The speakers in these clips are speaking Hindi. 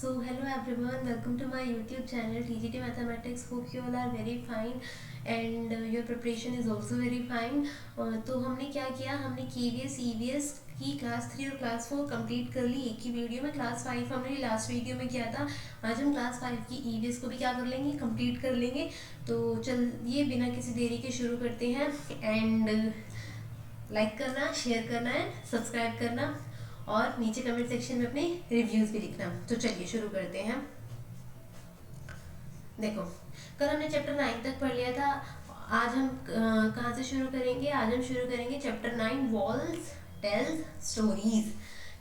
So hello everyone, welcome to my YouTube channel TGT Mathematics. Hope you all are very fine and your preparation is also very fine. तो हमने क्या किया, हमने KVS EVS की क्लास 3 और क्लास 4 कंप्लीट कर ली एक ही वीडियो में। क्लास 5 हमने लास्ट वीडियो में किया था। आज हम क्लास 5 की EVS को भी क्या कर लेंगे, कंप्लीट कर लेंगे। तो चलिए बिना किसी देरी के शुरू करते हैं। एंड लाइक करना, शेयर करना है, सब्सक्राइब करना और नीचे कमेंट सेक्शन में अपने रिव्यूज भी लिखना। तो चलिए शुरू करते हैं। देखो, कल हमने चैप्टर 9 तक पढ़ लिया था। आज हम कहाँ से शुरू करेंगे? आज हम शुरू करेंगे चैप्टर 9 वॉल्स टेल्स स्टोरीज।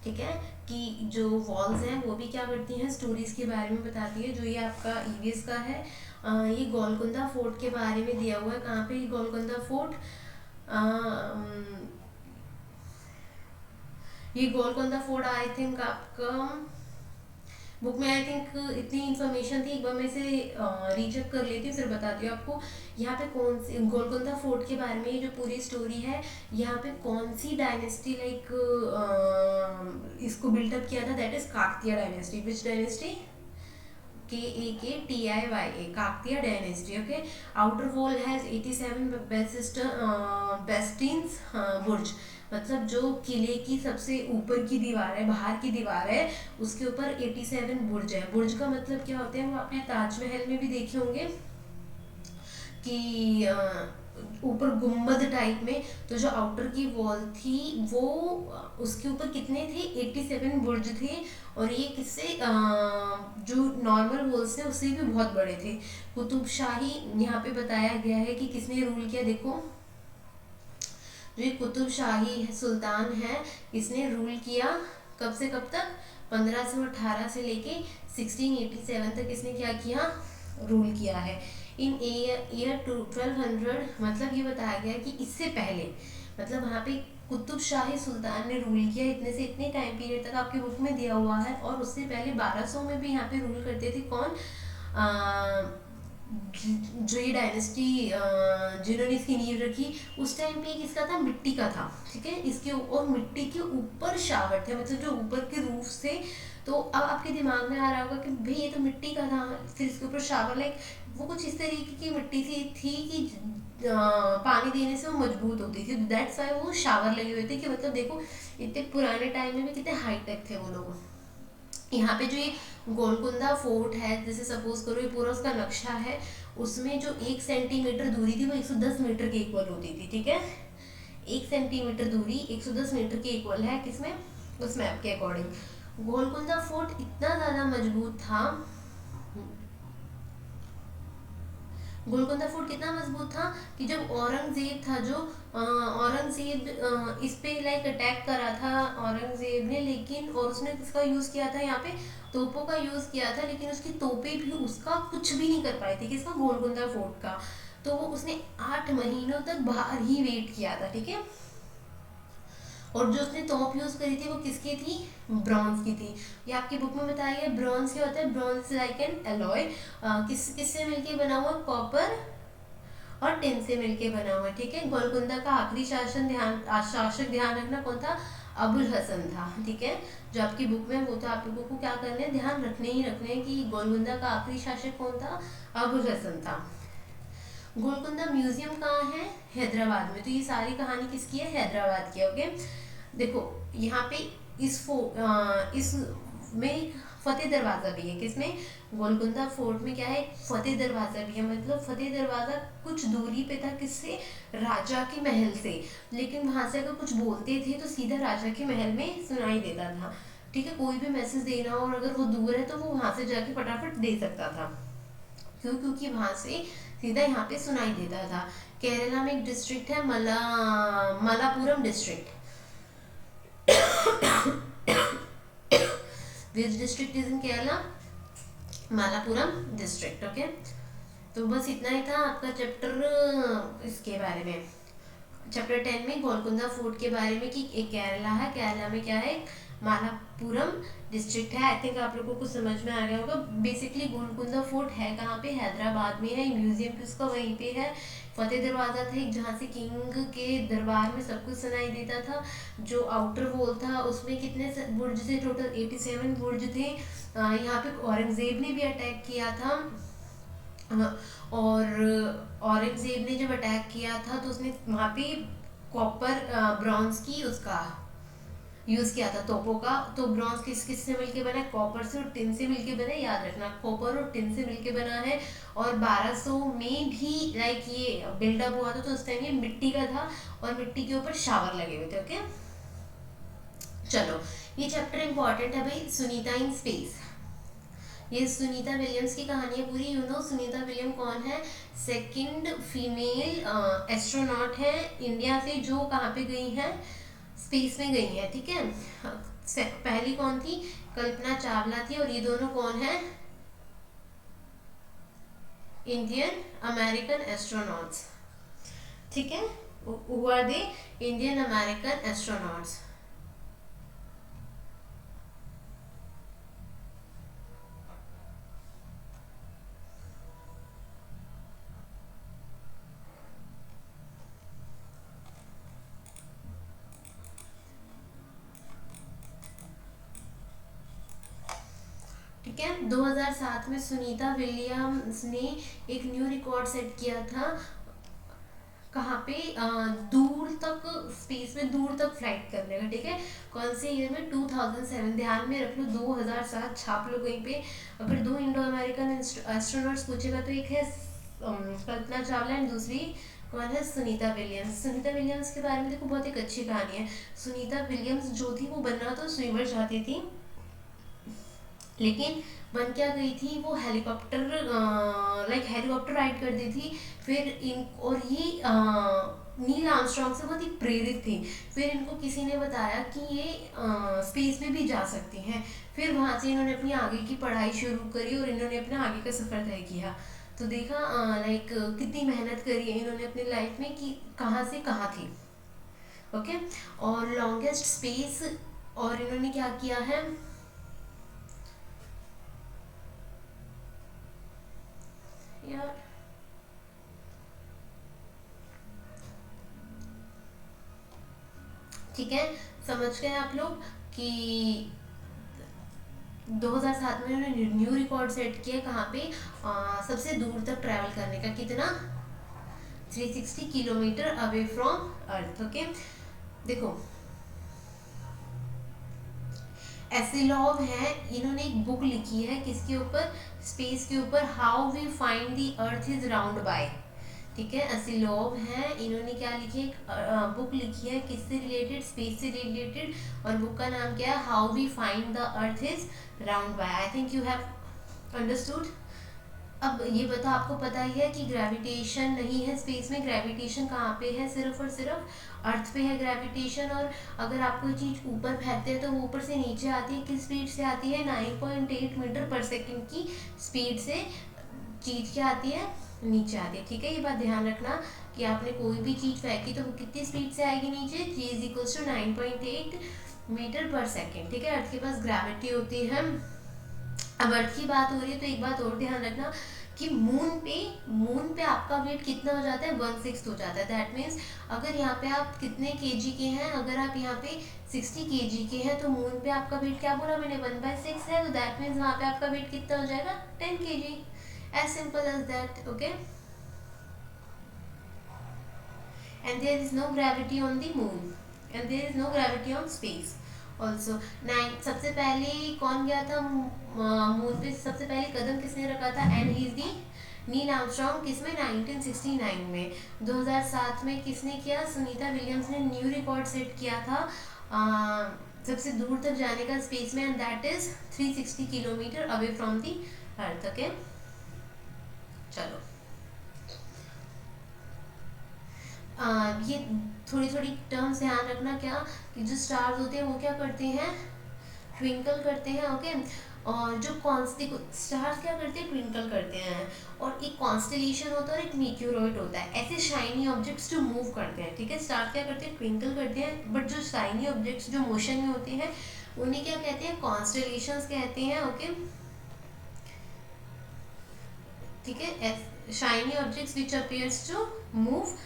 ठीक है, कि जो वॉल्स हैं वो भी क्या करती हैं, स्टोरीज के बारे में बताती है। जो ये आपका ईवीएस का है, ये गोलकुंडा फोर्ट के बारे में दिया हुआ है। कहाँ पे गोलकुंडा फोर्ट? ये गोलकुंडा फोर्ट आई थिंक आपका बुक में आई थिंक इतनी इन्फॉर्मेशन थी। एक बार मैं इसे रीचेक कर लेती हूँ, फिर बताती हूँ आपको। यहाँ पे कौन सी गोलकुंडा फोर्ट के बारे में ये जो पूरी स्टोरी है, यहाँ पे कौन सी डायनेस्टी इसको बिल्डअप किया था, that is Kakatiya dynasty. Which dynasty? KAKTIYA, Kakatiya dynasty. Okay, outer wall has 87 बेस्टिन्स बुर्ज, मतलब जो किले की सबसे ऊपर की दीवार है, बाहर की दीवार है, उसके ऊपर 87 बुर्ज है। बुर्ज का मतलब क्या होते हैं, वो आपने ताजमहल में भी देखे होंगे कि ऊपर गुम्बद टाइप में। तो जो आउटर की वॉल थी वो उसके ऊपर कितने थे? 87 बुर्ज थे। और ये किससे जो नॉर्मल वॉल्स थे उससे भी बहुत बड़े थे। कुतुब शाही यहाँ पे बताया गया है कि किसने रूल किया। देखो, जो ये कुतुब शाही सुल्तान है, इसने रूल किया कब से कब तक? 1518 से लेके 1687 तक इसने क्या किया? रूल किया है। इन ईयर 1200, मतलब ये बताया गया कि इससे पहले, मतलब वहाँ पे कुतुब शाही सुल्तान ने रूल किया इतने से इतने टाइम पीरियड तक, आपके बुक में दिया हुआ है। और उससे पहले 1200 में भी यहाँ पे रूल करते थे कौन? जो ये डायनेस्टी जिन्होंने इसकी नींव रखी, उस टाइम पे किसका था? मिट्टी का था। ठीक है, इसके और मिट्टी के ऊपर शावर थे, मतलब जो ऊपर के रूफ से। तो अब आपके दिमाग में आ रहा होगा कि भाई ये तो मिट्टी का था, फिर इसके ऊपर शावर, लाइक वो कुछ इस तरीके की मिट्टी थी कि पानी देने से वो मजबूत होती थी। दैट्स वाई वो शावर लगे हुए थे कि मतलब देखो इतने पुराने टाइम में भी कितने हाईटेक थे वो लोग। यहाँ पे जो ये गोलकुंडा फोर्ट है, जैसे सपोज करो ये पूरा उसका नक्शा है, उसमें जो 1 सेंटीमीटर दूरी थी वो 110 मीटर के इक्वल होती थी। ठीक है, 1 सेंटीमीटर दूरी 110 मीटर के इक्वल है किसमें? उस मैप के अकॉर्डिंग। गोलकुंडा फोर्ट इतना ज़्यादा मजबूत था, गोलकुंडा फोर्ट कितना मजबूत था कि जब औरंगजेब था, जो औरंगजेब इस पे लाइक अटैक करा था औरंगजेब ने, लेकिन और उसने किसका यूज़ किया था? यहाँ पे तोपों का यूज़ किया था, लेकिन उसकी तोपें भी उसका कुछ भी नहीं कर पाई थी। किसका? गोलकुंडा फोर्ट का। तो वो उसने 8 महीनों तक बाहर ही वेट किया था। ठीक है, और जो उसने तोप यूज करी थी वो किसकी थी? ब्रॉन्ज की थी। ये आपकी बुक में बताया गया। ब्रॉन्ज क्या होता है? ब्रॉन्ज लाइक एन एलॉय, किससे मिलके बना हुआ? कॉपर और टिन से मिलके बना हुआ। ठीक है, गोलकुंडा का आखिरी शासक ध्यान रखना कौन था? अबुल हसन था। ठीक है, जो आपकी बुक में वो था, आप लोगों को क्या करना है, ध्यान रखने ही रखने कि गोलकुंडा का आखिरी शासक कौन था? अबुल हसन था। गोलकुंडा म्यूजियम कहाँ है? हैदराबाद में। तो ये सारी कहानी किसकी है? हैदराबाद की। ओके, देखो यहाँ पे इस में फतेह दरवाज़ा भी है। किसमें? गोलकुंडा फोर्ट में क्या है? फतेह दरवाज़ा भी है। मतलब फतेह दरवाज़ा कुछ दूरी पे था, किससे? राजा के महल से। लेकिन वहाँ से अगर कुछ बोलते थे तो सीधा राजा के महल में सुनाई देता था। ठीक है, कोई भी मैसेज देना हो और अगर वो दूर है तो वो वहाँ से जाके फटाफट दे सकता था। क्यों? क्योंकि वहाँ से सीधा यहाँ पे सुनाई देता था। केरला में एक डिस्ट्रिक्ट है Malappuram district. Which district is in Kerala? Malappuram district. Okay, तो बस इतना ही था आपका चैप्टर इसके बारे में। चैप्टर 10 में गोलकुंडा फोर्ट के बारे में कि एक केरला है, केरला में क्या है? मालापुरम डिस्ट्रिक्ट है। आई थिंक आप लोगों को समझ में आ गया होगा। बेसिकली गोलकुंडा फोर्ट है कहाँ पे? हैदराबाद में है। म्यूजियम भी उसका वहीं पे है। फतेह दरवाज़ा था एक, जहाँ से किंग के दरबार में सब कुछ सुनाई देता था। जो आउटर वॉल था उसमें कितने बुर्ज थे? टोटल 87 बुर्ज थे। यहाँ पे औरंगजेब ने भी अटैक किया था। और औरंगजेब ने जब अटैक किया था तो उसने वहाँ पे कॉपर ब्रॉन्ज की उसका यूज किया था तोपों का। तो ब्रॉन्ज किस से मिलके बना है? कॉपर से और टिन से मिलके बना है, याद रखना, कॉपर और टिन से मिलके बना है। और 1200 में भी लाइक ये बिल्डअप हुआ था, तो उस टाइम ये मिट्टी का था और मिट्टी के ऊपर शावर लगे हुए थे। ओके, चलो ये चैप्टर इंपॉर्टेंट है भाई, सुनीता इन स्पेस। ये सुनीता विलियम्स की कहानी है पूरी। यू नो सुनीता विलियम कौन है? सेकंड फीमेल एस्ट्रोनॉट है इंडिया से जो कहाँ पे गई है? स्पेस में गई है, ठीक है। पहली कौन थी? कल्पना चावला थी। और ये दोनों कौन है? इंडियन अमेरिकन एस्ट्रोनॉट्स, ठीक है। Who are they? Indian American astronauts. ठीक है, 2007 में सुनीता विलियम्स ने एक न्यू रिकॉर्ड सेट किया था। कहाँ पे? दूर तक स्पेस में, दूर तक फ्लाइट करने का, ठीक है। कौन से ईयर में? 2007। ध्यान में रख लो 2007, छाप लो कहीं पे। अगर दो इंडो अमेरिकन एस्ट्रोनॉट्स पूछेगा तो एक है कल्पना चावला एंड दूसरी कौन है? सुनीता विलियम्स। सुनीता विलियम्स के बारे में देखो बहुत एक अच्छी कहानी है। सुनीता विलियम्स जो थी वो बनना तो स्विमर चाहती थी, लेकिन बन क्या गई थी वो? हेलीकॉप्टर, लाइक हेलीकॉप्टर राइड कर दी थी। फिर इन और ये नील आर्मस्ट्रॉन्ग से बहुत ही प्रेरित थी। फिर इनको किसी ने बताया कि ये स्पेस में भी जा सकती हैं। फिर वहाँ से इन्होंने अपनी आगे की पढ़ाई शुरू करी और इन्होंने अपना आगे का सफ़र तय किया। तो देखा लाइक कितनी मेहनत करी है इन्होंने अपनी लाइफ में कि कहाँ से कहाँ थी। ओके, और लॉन्गेस्ट स्पेस, और इन्होंने क्या किया है यार, ठीक है, समझ गए आप लोग कि 2007 में उन्होंने न्यू रिकॉर्ड सेट किया कहाँ पे? सबसे दूर तक ट्रैवल करने का। कितना? 360 kilometre away from earth. Okay, देखो एसिलॉव है, इन्होंने एक बुक लिखी है किसके ऊपर? स्पेस के ऊपर, how we find the earth is round by, ठीक है। असिलोव है, इन्होंने क्या लिखी है? बुक लिखी है किससे रिलेटेड? स्पेस से रिलेटेड। और बुक का नाम क्या है? How we find the earth is round by. I think you have understood. अब ये बता, आपको पता ही है कि ग्रेविटेशन नहीं है स्पेस में। ग्रेविटेशन कहाँ पे है? सिर्फ और सिर्फ अर्थ पे है ग्रेविटेशन। और अगर आप कोई चीज़ ऊपर फेंकते हैं तो वो ऊपर से नीचे आती है। किस स्पीड से आती है? 9.8 मीटर पर सेकेंड की स्पीड से चीज़ क्या आती है? नीचे आती है, ठीक है। ये बात ध्यान रखना कि आपने कोई भी चीज़ फेंकी तो वो कितनी स्पीड से आएगी नीचे? जी इज इक्वल्स टू 9.8 मीटर पर सेकेंड, ठीक है। अर्थ के पास ग्रेविटी होती है। अब अर्थ की बात हो रही है तो एक बात और ध्यान रखना कि मून पे आपका वेट कितना हो जाता है? 1/6 हो जाता है। दैट मीन्स अगर यहाँ पे आप कितने केजी के हैं? अगर आप यहाँ पे 60 केजी के हैं तो मून पे आपका वेट क्या बोला मैंने? 1/6 है। तो दैट मीन्स वहाँ पे आपका वेट कितना हो जाएगा? 10 KG. As simple as that, okay? And there is no gravity on the moon, and there is no gravity on space also. सबसे पहले कौन गया था मून पे? सबसे पहले कदम किसने रखा था? And he is the Neil Armstrong. किसमें? 1969 में। 2007 में किसने किया? सुनीता विलियम्स ने न्यू रिकॉर्ड सेट किया था सबसे दूर तक जाने का स्पेस में, and that is 360 kilometre away from the earth. Okay, चलो ये थोड़ी थोड़ी टर्म्स ध्यान रखना। क्या कि जो स्टार्स होते हैं वो क्या करते हैं? ट्विंकल करते हैं, ओके। और जो स्टार्स क्या करते हैं? ट्विंकल करते हैं। और एक कॉन्स्टेलेशन होता है और एक मीटियोरॉइड होता है। ऐसे शाइनी ऑब्जेक्ट्स जो मूव करते हैं, ठीक है। स्टार क्या करते हैं? ट्विंकल करते हैं। बट जो शाइनी ऑब्जेक्ट्स जो मोशन में होते हैं उन्हें क्या कहते हैं? कॉन्स्टेलेशंस कहते हैं, ओके, ठीक है। Shiny objects which appears to move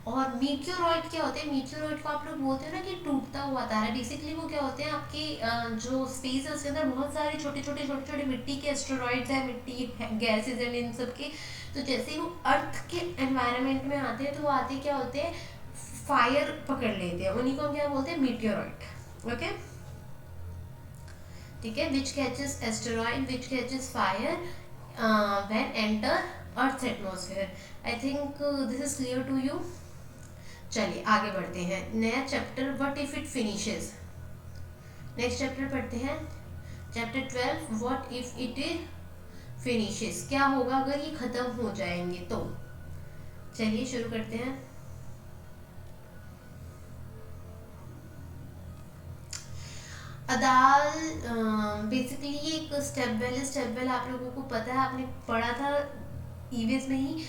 और मीटियोरॉइड क्या होते हैं, मीटियोरॉइड को आप लोग बोलते हैं ना कि टूटता हुआ तारा, बेसिकली वो क्या होते हैं आपके जो स्पेस है उसके अंदर बहुत सारे छोटे छोटे मिट्टी के एस्टेरॉइड्स हैं, मिट्टी गैसेज हैं इन सब के। तो जैसे ही वो अर्थ के एनवायरनमेंट में आते हैं तो वो आते क्या होते हैं, फायर पकड़ लेते हैं, उन्हीं को हम क्या बोलते हैं, मीटियोरॉइड। ओके, ठीक है, which catches asteroid which catches fire when enter earth atmosphere. I think this is clear to you. चलिए आगे बढ़ते हैं, नया chapter, what if it finishes. Next chapter पढ़ते हैं, chapter 12, what if it finishes, क्या होगा अगर ये खत्म हो जाएंगे तो। चलिए शुरू करते हैं। अदाल बेसिकली ये एक स्टेप वेल आप लोगों को पता है, आपने पढ़ा था ईवीएस में ही।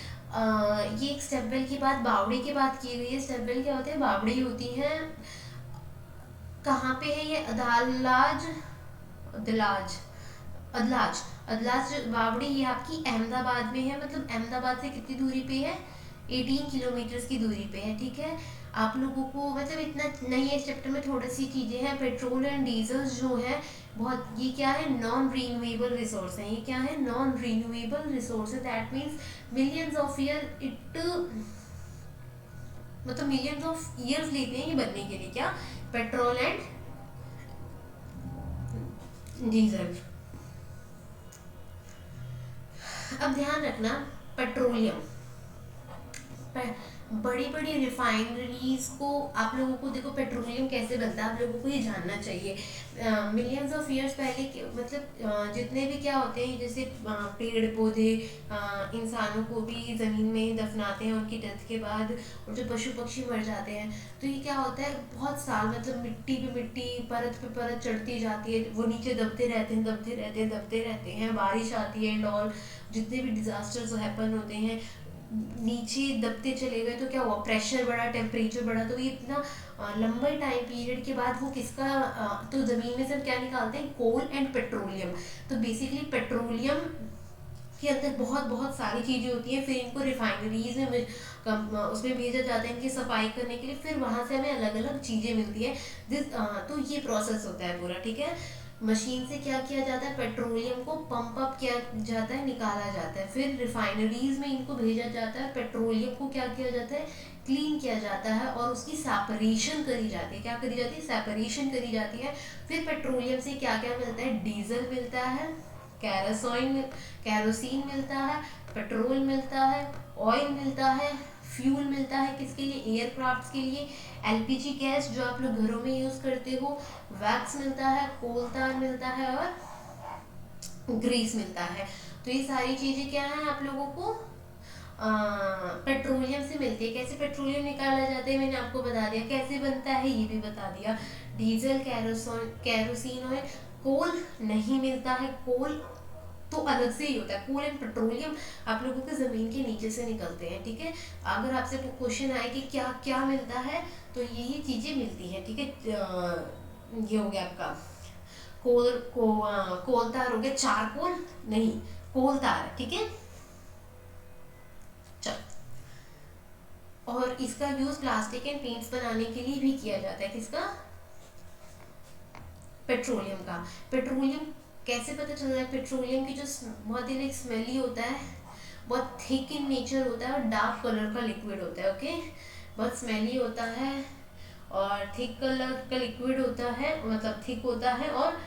ये एक स्टेप वेल की बात, बावड़ी की बात की गई है। स्टेप वेल क्या होते हैं, बावड़ी होती है। कहाँ पे है ये, अदालाज, अदलाज, अदलाज, अदलाज बावड़ी, ये आपकी अहमदाबाद में है। मतलब अहमदाबाद से कितनी दूरी पे है, 18 किलोमीटर की दूरी पे है। ठीक है, आप लोगों को मतलब इतना नहीं है, इस चैप्टर में थोड़ी सी चीज़ें हैं। पेट्रोल एंड डीजल जो है बहुत, ये क्या है, नॉन रीन्यूएबल रिसोर्स है। ये क्या है, नॉन रीन्यूएबल रिसोर्स है। That means millions of year it, मतलब मिलियंस ऑफ ईयर्स लेते हैं ये बनने के लिए, क्या, पेट्रोल एंड डीजल। अब ध्यान रखना, पेट्रोलियम, बड़ी बड़ी रिफाइनरीज को आप लोगों को, देखो पेट्रोलियम कैसे बनता है आप लोगों को ये जानना चाहिए। मिलियंस ऑफ ईयर्स पहले मतलब जितने भी क्या होते हैं, जैसे पेड़ पौधे इंसानों को भी ज़मीन में ही दफनाते हैं उनकी डेथ के बाद, और जो पशु पक्षी मर जाते हैं तो ये क्या होता है, बहुत साल मतलब मिट्टी पे मिट्टी, परत पे परत चढ़ती जाती है, वो नीचे दबते रहते हैं, दबते रहते हैं, दबते रहते हैं, बारिश आती है एंड ऑल, जितने भी डिजास्टर्स हैपन होते हैं, नीचे दबते चले गए तो क्या हुआ, प्रेशर बढ़ा, टेम्परेचर बढ़ा, तो ये इतना लंबे टाइम पीरियड के बाद वो किसका, तो ज़मीन में से हम क्या निकालते हैं, कोल एंड पेट्रोलियम। तो बेसिकली पेट्रोलियम के अंदर बहुत बहुत सारी चीज़ें होती हैं, फिर इनको रिफाइनरीज में उसमें भेजा जाता है इनकी सफाई करने के लिए, फिर वहाँ से हमें अलग अलग चीज़ें मिलती है। तो ये प्रोसेस होता है पूरा। ठीक है, मशीन से क्या किया जाता है, पेट्रोलियम को पंप अप किया जाता है, निकाला जाता है, फिर रिफाइनरीज में इनको भेजा जाता है, पेट्रोलियम को क्या किया जाता है, क्लीन किया जाता है और उसकी सेपरेशन करी जाती है। क्या करी जाती है, सेपरेशन करी जाती है। फिर पेट्रोलियम से क्या क्या मिलता है, डीजल मिलता है, कैरोसिन मिलता है, पेट्रोल मिलता है, ऑयल मिलता है, फ्यूल मिलता है, किसके लिए, एयरक्राफ्ट्स के लिए, एलपीजी गैस जो आप लोग घरों में यूज़ करते हो, वैक्स मिलता है, कोल तार मिलता है और ग्रीस मिलता है। तो ये सारी चीज़ें क्या हैं आप लोगों को पेट्रोलियम से मिलती है। कैसे पेट्रोलियम निकाला जाता है मैंने आपको बता दिया, कैसे बनता है ये भी बता दिया, डीजल, कैरोसिन ऑयल। कोल नहीं मिलता है, कोल तो अलग से ही होता है। कोल एंड पेट्रोलियम आप लोगों के ज़मीन के नीचे से निकलते हैं। ठीक है, अगर आपसे क्वेश्चन आए कि क्या क्या मिलता है तो ये चीज़ें मिलती हैं। ठीक है, ये हो गया आपका कोल तार हो गया, चारकोल नहीं, कोल तार। ठीक है, चल, और इसका यूज प्लास्टिक एंड पेंट्स बनाने के लिए भी किया जाता है। किसका, पेट्रोलियम का। पेट्रोलियम कैसे पता चल रहा है, पेट्रोलियम की जो बहुत ही स्मेली होता है, बहुत थिक इन नेचर होता है और डार्क कलर का लिक्विड होता है। ओके, बहुत स्मेली होता है और थिक कलर का लिक्विड होता है, मतलब थिक होता है और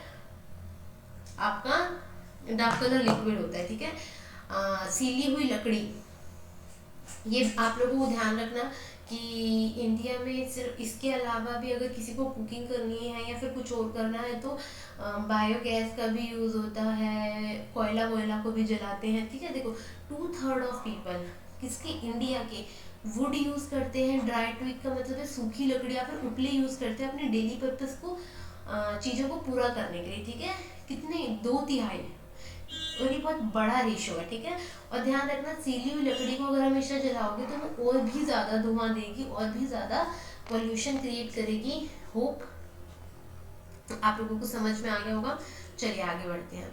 आपका डार्क कलर लिक्विड होता है। ठीक है, सीली हुई लकड़ी, ये आप लोगों को ध्यान रखना कि इंडिया में सिर्फ इसके अलावा भी अगर किसी को कुकिंग करनी है या फिर कुछ और करना है तो बायोगैस का भी यूज़ होता है, कोयला वोयला को भी जलाते हैं। ठीक है, देखो 2/3 ऑफ पीपल किसके, इंडिया के, वुड यूज़ करते हैं। ड्राई ट्विग का मतलब है सूखी लकड़ी या फिर उपले यूज़ करते हैं अपने डेली पर्पज़ को, चीज़ों को पूरा करने के लिए। ठीक है, कितने, 2/3, और ये बहुत बड़ा रेशो है। ठीक है, और ध्यान रखना सीली हुई लकड़ी को अगर हमेशा जलाओगे तो वो और भी ज़्यादा धुआं देगी, और भी ज़्यादा पोल्यूशन क्रिएट करेगी। होप आप लोगों को समझ में आ गया होगा। चलिए आगे बढ़ते हैं।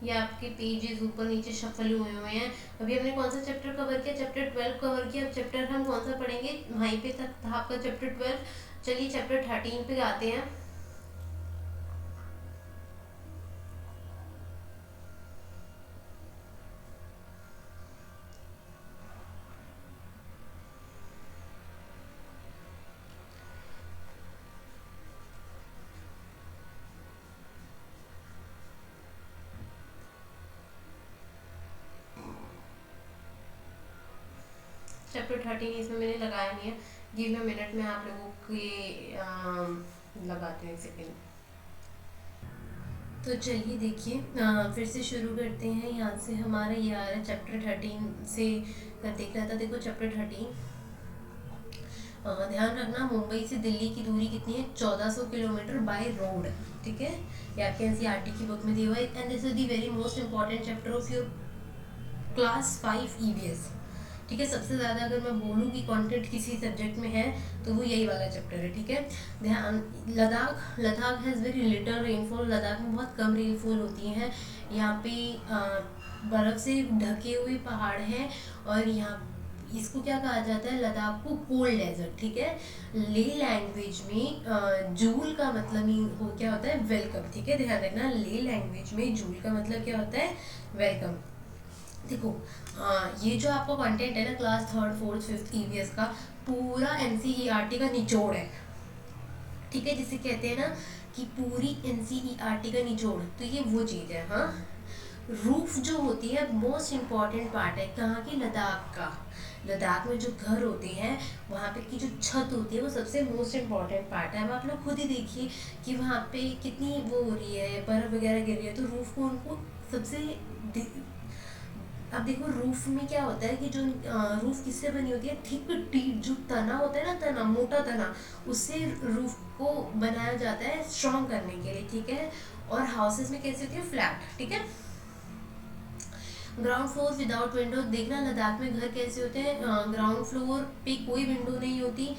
ये आपके पेजेस ऊपर नीचे शफल हुए हुए हैं। अभी हमने कौन सा चैप्टर कवर किया, चैप्टर 12 कवर किया। अब चैप्टर हम कौन सा पढ़ेंगे, वहीं पे तक था आपका चैप्टर 12। चलिए चैप्टर 13 पे आते हैं। चैप्टर 13 इसमें मैंने लगाया नहीं है, गिव मी मिनट में आप लोगों के लगाते हैं, एक सेकेंड। तो चलिए देखिए, फिर से शुरू करते हैं। यहाँ से हमारा ये आ रहा है चैप्टर 13 से कर देख रहा था। देखो चैप्टर 13, ध्यान रखना मुंबई से दिल्ली की दूरी कितनी है, 1400 किलोमीटर बाय रोड। ठीक है, ये आपके एनसीईआरटी की बुक में दिया हुआ है। And this is the very most important chapter of your class 5 EVS. ठीक है, सबसे ज़्यादा अगर मैं बोलूँ कि कंटेंट किसी सब्जेक्ट में है तो वो यही वाला चैप्टर है। ठीक है, ध्यान, Ladakh, Ladakh has very little rainfall. Ladakh में बहुत कम रेनफॉल होती है। यहाँ पे बर्फ़ से ढके हुए पहाड़ हैं, और यहाँ इसको क्या कहा जाता है, लद्दाख को कोल्ड डेजर्ट। ठीक है, ले लैंग्वेज में जूल का मतलब ही हो क्या होता है, वेलकम। ठीक है, ध्यान रखना, ले लैंग्वेज में जूल का मतलब क्या होता है, वेलकम। देखो ये जो आपका कंटेंट है ना, class 3rd 4th 5th EVS का पूरा एनसीईआरटी का निचोड़ है। ठीक है, जिसे कहते हैं ना कि पूरी एनसीईआरटी का निचोड़, तो ये वो चीज़ है। हाँ, रूफ जो होती है मोस्ट इम्पॉर्टेंट पार्ट है कहाँ की, लद्दाख का। लद्दाख में जो घर होते हैं वहाँ पे की जो छत होती है वो सबसे मोस्ट इम्पॉर्टेंट पार्ट है। अब आप लोग खुद ही देखिए कि वहाँ पे कितनी वो हो रही है, बर्फ़ वगैरह गिर रही है, तो रूफ को उनको सबसे, अब देखो रूफ में क्या होता है कि जो रूफ किससे बनी होती है, थिक टीट जो तना होता है ना, तना, मोटा तना, उससे रूफ को बनाया जाता है स्ट्रॉन्ग करने के लिए। ठीक है, और हाउसेस में कैसे होती है, फ्लैट। ठीक है, ग्राउंड फ्लोर विदाउट विंडो। देखना लद्दाख में घर कैसे होते हैं, ग्राउंड फ्लोर पे कोई विंडो नहीं होती,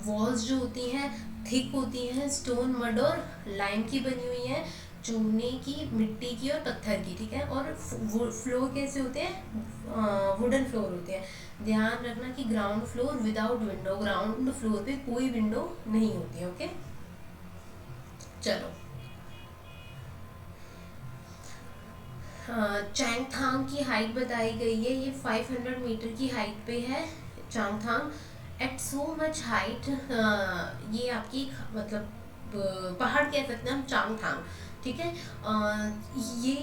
वॉल्स जो होती हैं थिक होती हैं, स्टोन, मड और लाइम की बनी हुई है, चूने की, मिट्टी की और पत्थर की। ठीक है, और फ्लोर कैसे होते हैं, वुडन फ्लोर होते हैं। ध्यान रखना कि ground floor without window, ground floor पे कोई विंडो नहीं होती है। ओके, चलो, चैंगथांग की हाइट बताई गई है, ये 500 मीटर की हाइट पे है चैंगथांग। एट सो मच हाइट, ये आपकी मतलब पहाड़ कह सकते हैं हम, चैंगथांग। ठीक है, ये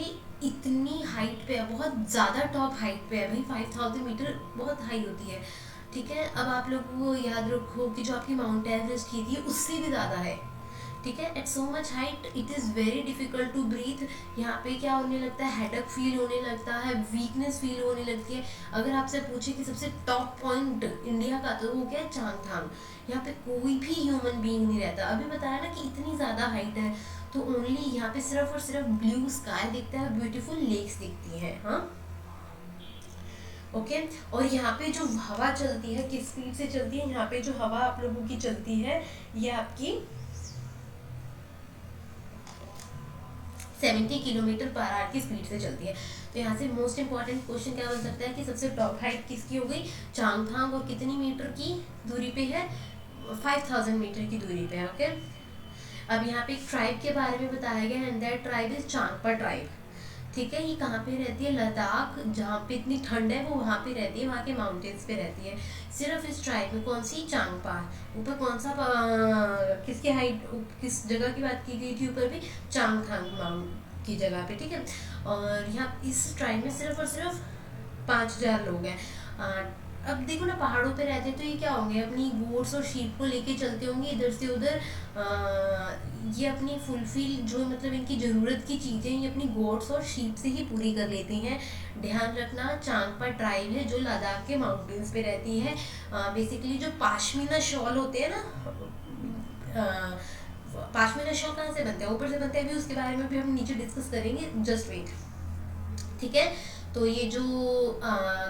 इतनी हाइट पे है, बहुत ज़्यादा टॉप हाइट पे है भाई, 5000 मीटर बहुत हाई होती है। ठीक है, अब आप लोग वो याद रखो कि जो आपकी माउंट एवरेस्ट की थी उससे भी ज़्यादा है। ठीक है, at so much height it is very difficult to breathe. यहाँ पे क्या होने लगता है, हेडक फील होने लगता है, वीकनेस फील होने लगती है। अगर आपसे पूछे कि सबसे टॉप पॉइंट इंडिया का, तो वो क्या है, चांगथांग। यहाँ पे कोई भी ह्यूमन बीइंग नहीं रहता। अभी बताया ना कि इतनी ज़्यादा हाइट है, तो ओनली यहाँ पे सिर्फ और सिर्फ ब्लू स्काई दिखता है, ब्यूटीफुल लेक्स दिखती हैं। हाँ, ओके, और यहाँ पे जो हवा चलती है किस स्पीड से चलती है, यहाँ पे जो हवा आप लोगों की चलती है ये आपकी 70 किलोमीटर पर आवर की स्पीड से चलती है। तो यहाँ से मोस्ट इंपॉर्टेंट क्वेश्चन क्या बन सकता है कि सबसे टॉप हाइट किसकी हो गई, चांगथांग, और कितनी मीटर की दूरी पे है, 5000 मीटर की दूरी पे है। ओके, अब यहाँ पे एक ट्राइब के बारे में बताया गया, and that tribe is Changpa tribe. ठीक है, ये कहाँ पे रहती है, लद्दाख, जहाँ पे इतनी ठंड है वो वहाँ पे रहती है, वहाँ के माउंटेन्स पे रहती है। सिर्फ इस ट्राइब में कौन सी, चांगपा। ऊपर कौन सा किसकी हाइट, किस जगह की बात की गई थी ऊपर भी, चांगथांग माउंट की जगह पे। ठीक है, और यहाँ इस ट्राइब में सिर्फ और सिर्फ 5000 लोग हैं। अब देखो ना, पहाड़ों पे रहते हैं तो ये क्या होंगे, अपनी गोट्स और शीप को लेके चलते होंगे इधर से उधर। ये अपनी फुलफिल जो मतलब इनकी ज़रूरत की चीज़ें ये अपनी गोट्स और शीप से ही पूरी कर लेती हैं। ध्यान रखना, चांगपा ट्राइब है जो लद्दाख के माउंटेन्स पे रहती है। बेसिकली जो पाशमीना शॉल होते हैं ना, पाशमीना शॉल कहाँ से बनते हैं, ऊपर से बनते हैं, अभी उसके बारे में भी हम नीचे डिस्कस करेंगे, जस्ट वेट। ठीक है, तो ये जो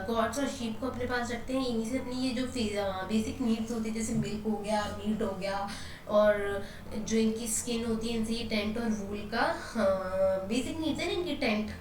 गॉड्स और शीप को अपने पास रखते हैं, इन्हीं से अपनी ये जो बेसिक नीड्स होती है, जैसे मिल्क हो गया, मीट हो गया, और जो इनकी स्किन होती है, इनसे ये टेंट और वूल का बेसिक नीड्स है ना इनकी, टेंट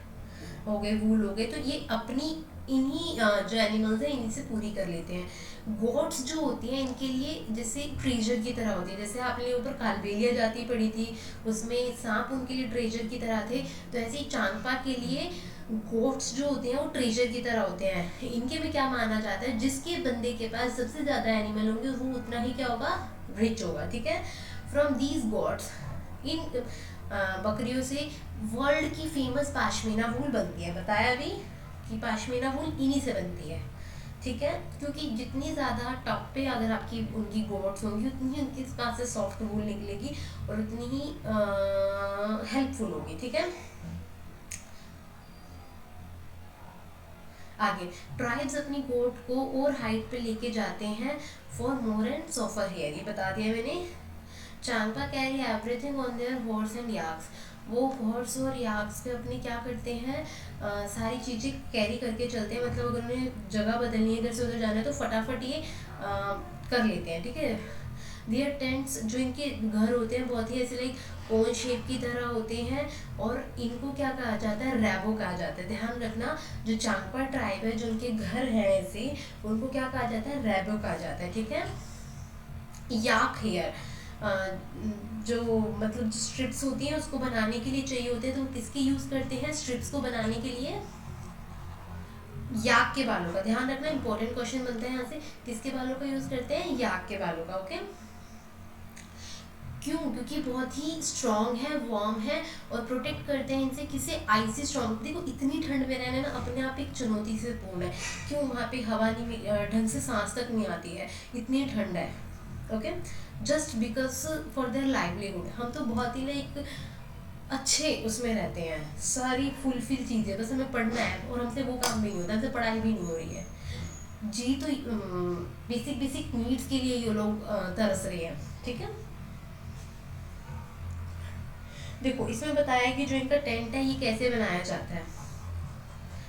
हो गए, वूल हो गए, तो ये अपनी इन्हीं जो एनिमल्स हैं इन्हीं से पूरी कर लेते हैं। गोट्स जो होती हैं इनके लिए जैसे ट्रेजर की तरह होती है, जैसे आपने ऊपर कालबेलिया जाति पड़ी थी उसमें सांप उनके लिए ट्रेजर की तरह थे, तो ऐसे ही चांगपा के लिए गोट्स जो होते हैं वो ट्रेजर की तरह होते हैं। इनके में क्या माना जाता है, जिसके बंदे के पास सबसे ज़्यादा एनिमल होंगे वो उतना ही क्या होगा, रिच होगा, ठीक है। फ्रॉम दीज गोट्स, इन बकरियों से वर्ल्ड की फेमस पाशमीना वूल बनती है। बताया अभी कि पाशमीना वूल इन्हीं से बनती है, ठीक है, क्योंकि जितनी ज़्यादा टॉप पे अगर आपकी उनकी गोट्स होंगी उतनी ही उनके पास से सॉफ्ट वूल निकलेगी और उतनी ही हेल्पफुल होगी, ठीक है। आगे ट्राइब्स अपनी गोट को और हाइट पे लेके जाते हैं for more and softer hair, ये बता दिया मैंने। Changpa carry everything on their horse and yaks, वो हॉर्स और याक्स पे अपने क्या करते हैं, सारी चीज़ें कैरी करके चलते हैं, मतलब अगर उन्हें जगह बदलनी है इधर से उधर जाना है तो फटाफट ये कर लेते हैं, ठीक है। देयर टेंट्स, जो इनके घर होते हैं बहुत ही ऐसे लाइक कोन शेप की तरह होते हैं, और इनको क्या कहा जाता है, रैबो कहा जाता है। ध्यान रखना, जो चांगपा ट्राइब है जो उनके घर हैं ऐसे, उनको क्या कहा जाता है, रैबो कहा जाता है, ठीक है। याक हेयर, जो मतलब स्ट्रिप्स होती हैं उसको बनाने के लिए चाहिए होते हैं, तो किसके यूज़ करते हैं स्ट्रिप्स को बनाने के लिए, याक के बालों का। ध्यान रखना, इंपॉर्टेंट क्वेश्चन बनता है यहाँ से, किसके बालों का यूज़ करते हैं, याक के बालों का, ओके। क्यों, क्योंकि बहुत ही स्ट्रॉन्ग है, वार्म है और प्रोटेक्ट करते हैं इनसे, किसे, आई से स्ट्रॉन्ग। देखो इतनी ठंड में रहना ना अपने आप एक चुनौती से पूर्ण है, क्यों, वहाँ पे हवा नहीं, ढंग से सांस तक नहीं आती है, इतनी ठंड है, okay. Just because for their livelihood, हम तो बहुत ही लाइक अच्छे उसमें रहते हैं, सारी फुलफिल चीज़ें, बस हमें पढ़ना है और हमसे वो काम भी नहीं होता, हमसे पढ़ाई भी नहीं हो रही है जी, तो बेसिक बेसिक नीड्स के लिए ये लोग तरस रहे हैं, ठीक है। देखो इसमें बताया है कि जो इनका टेंट है ये कैसे बनाया जाता है।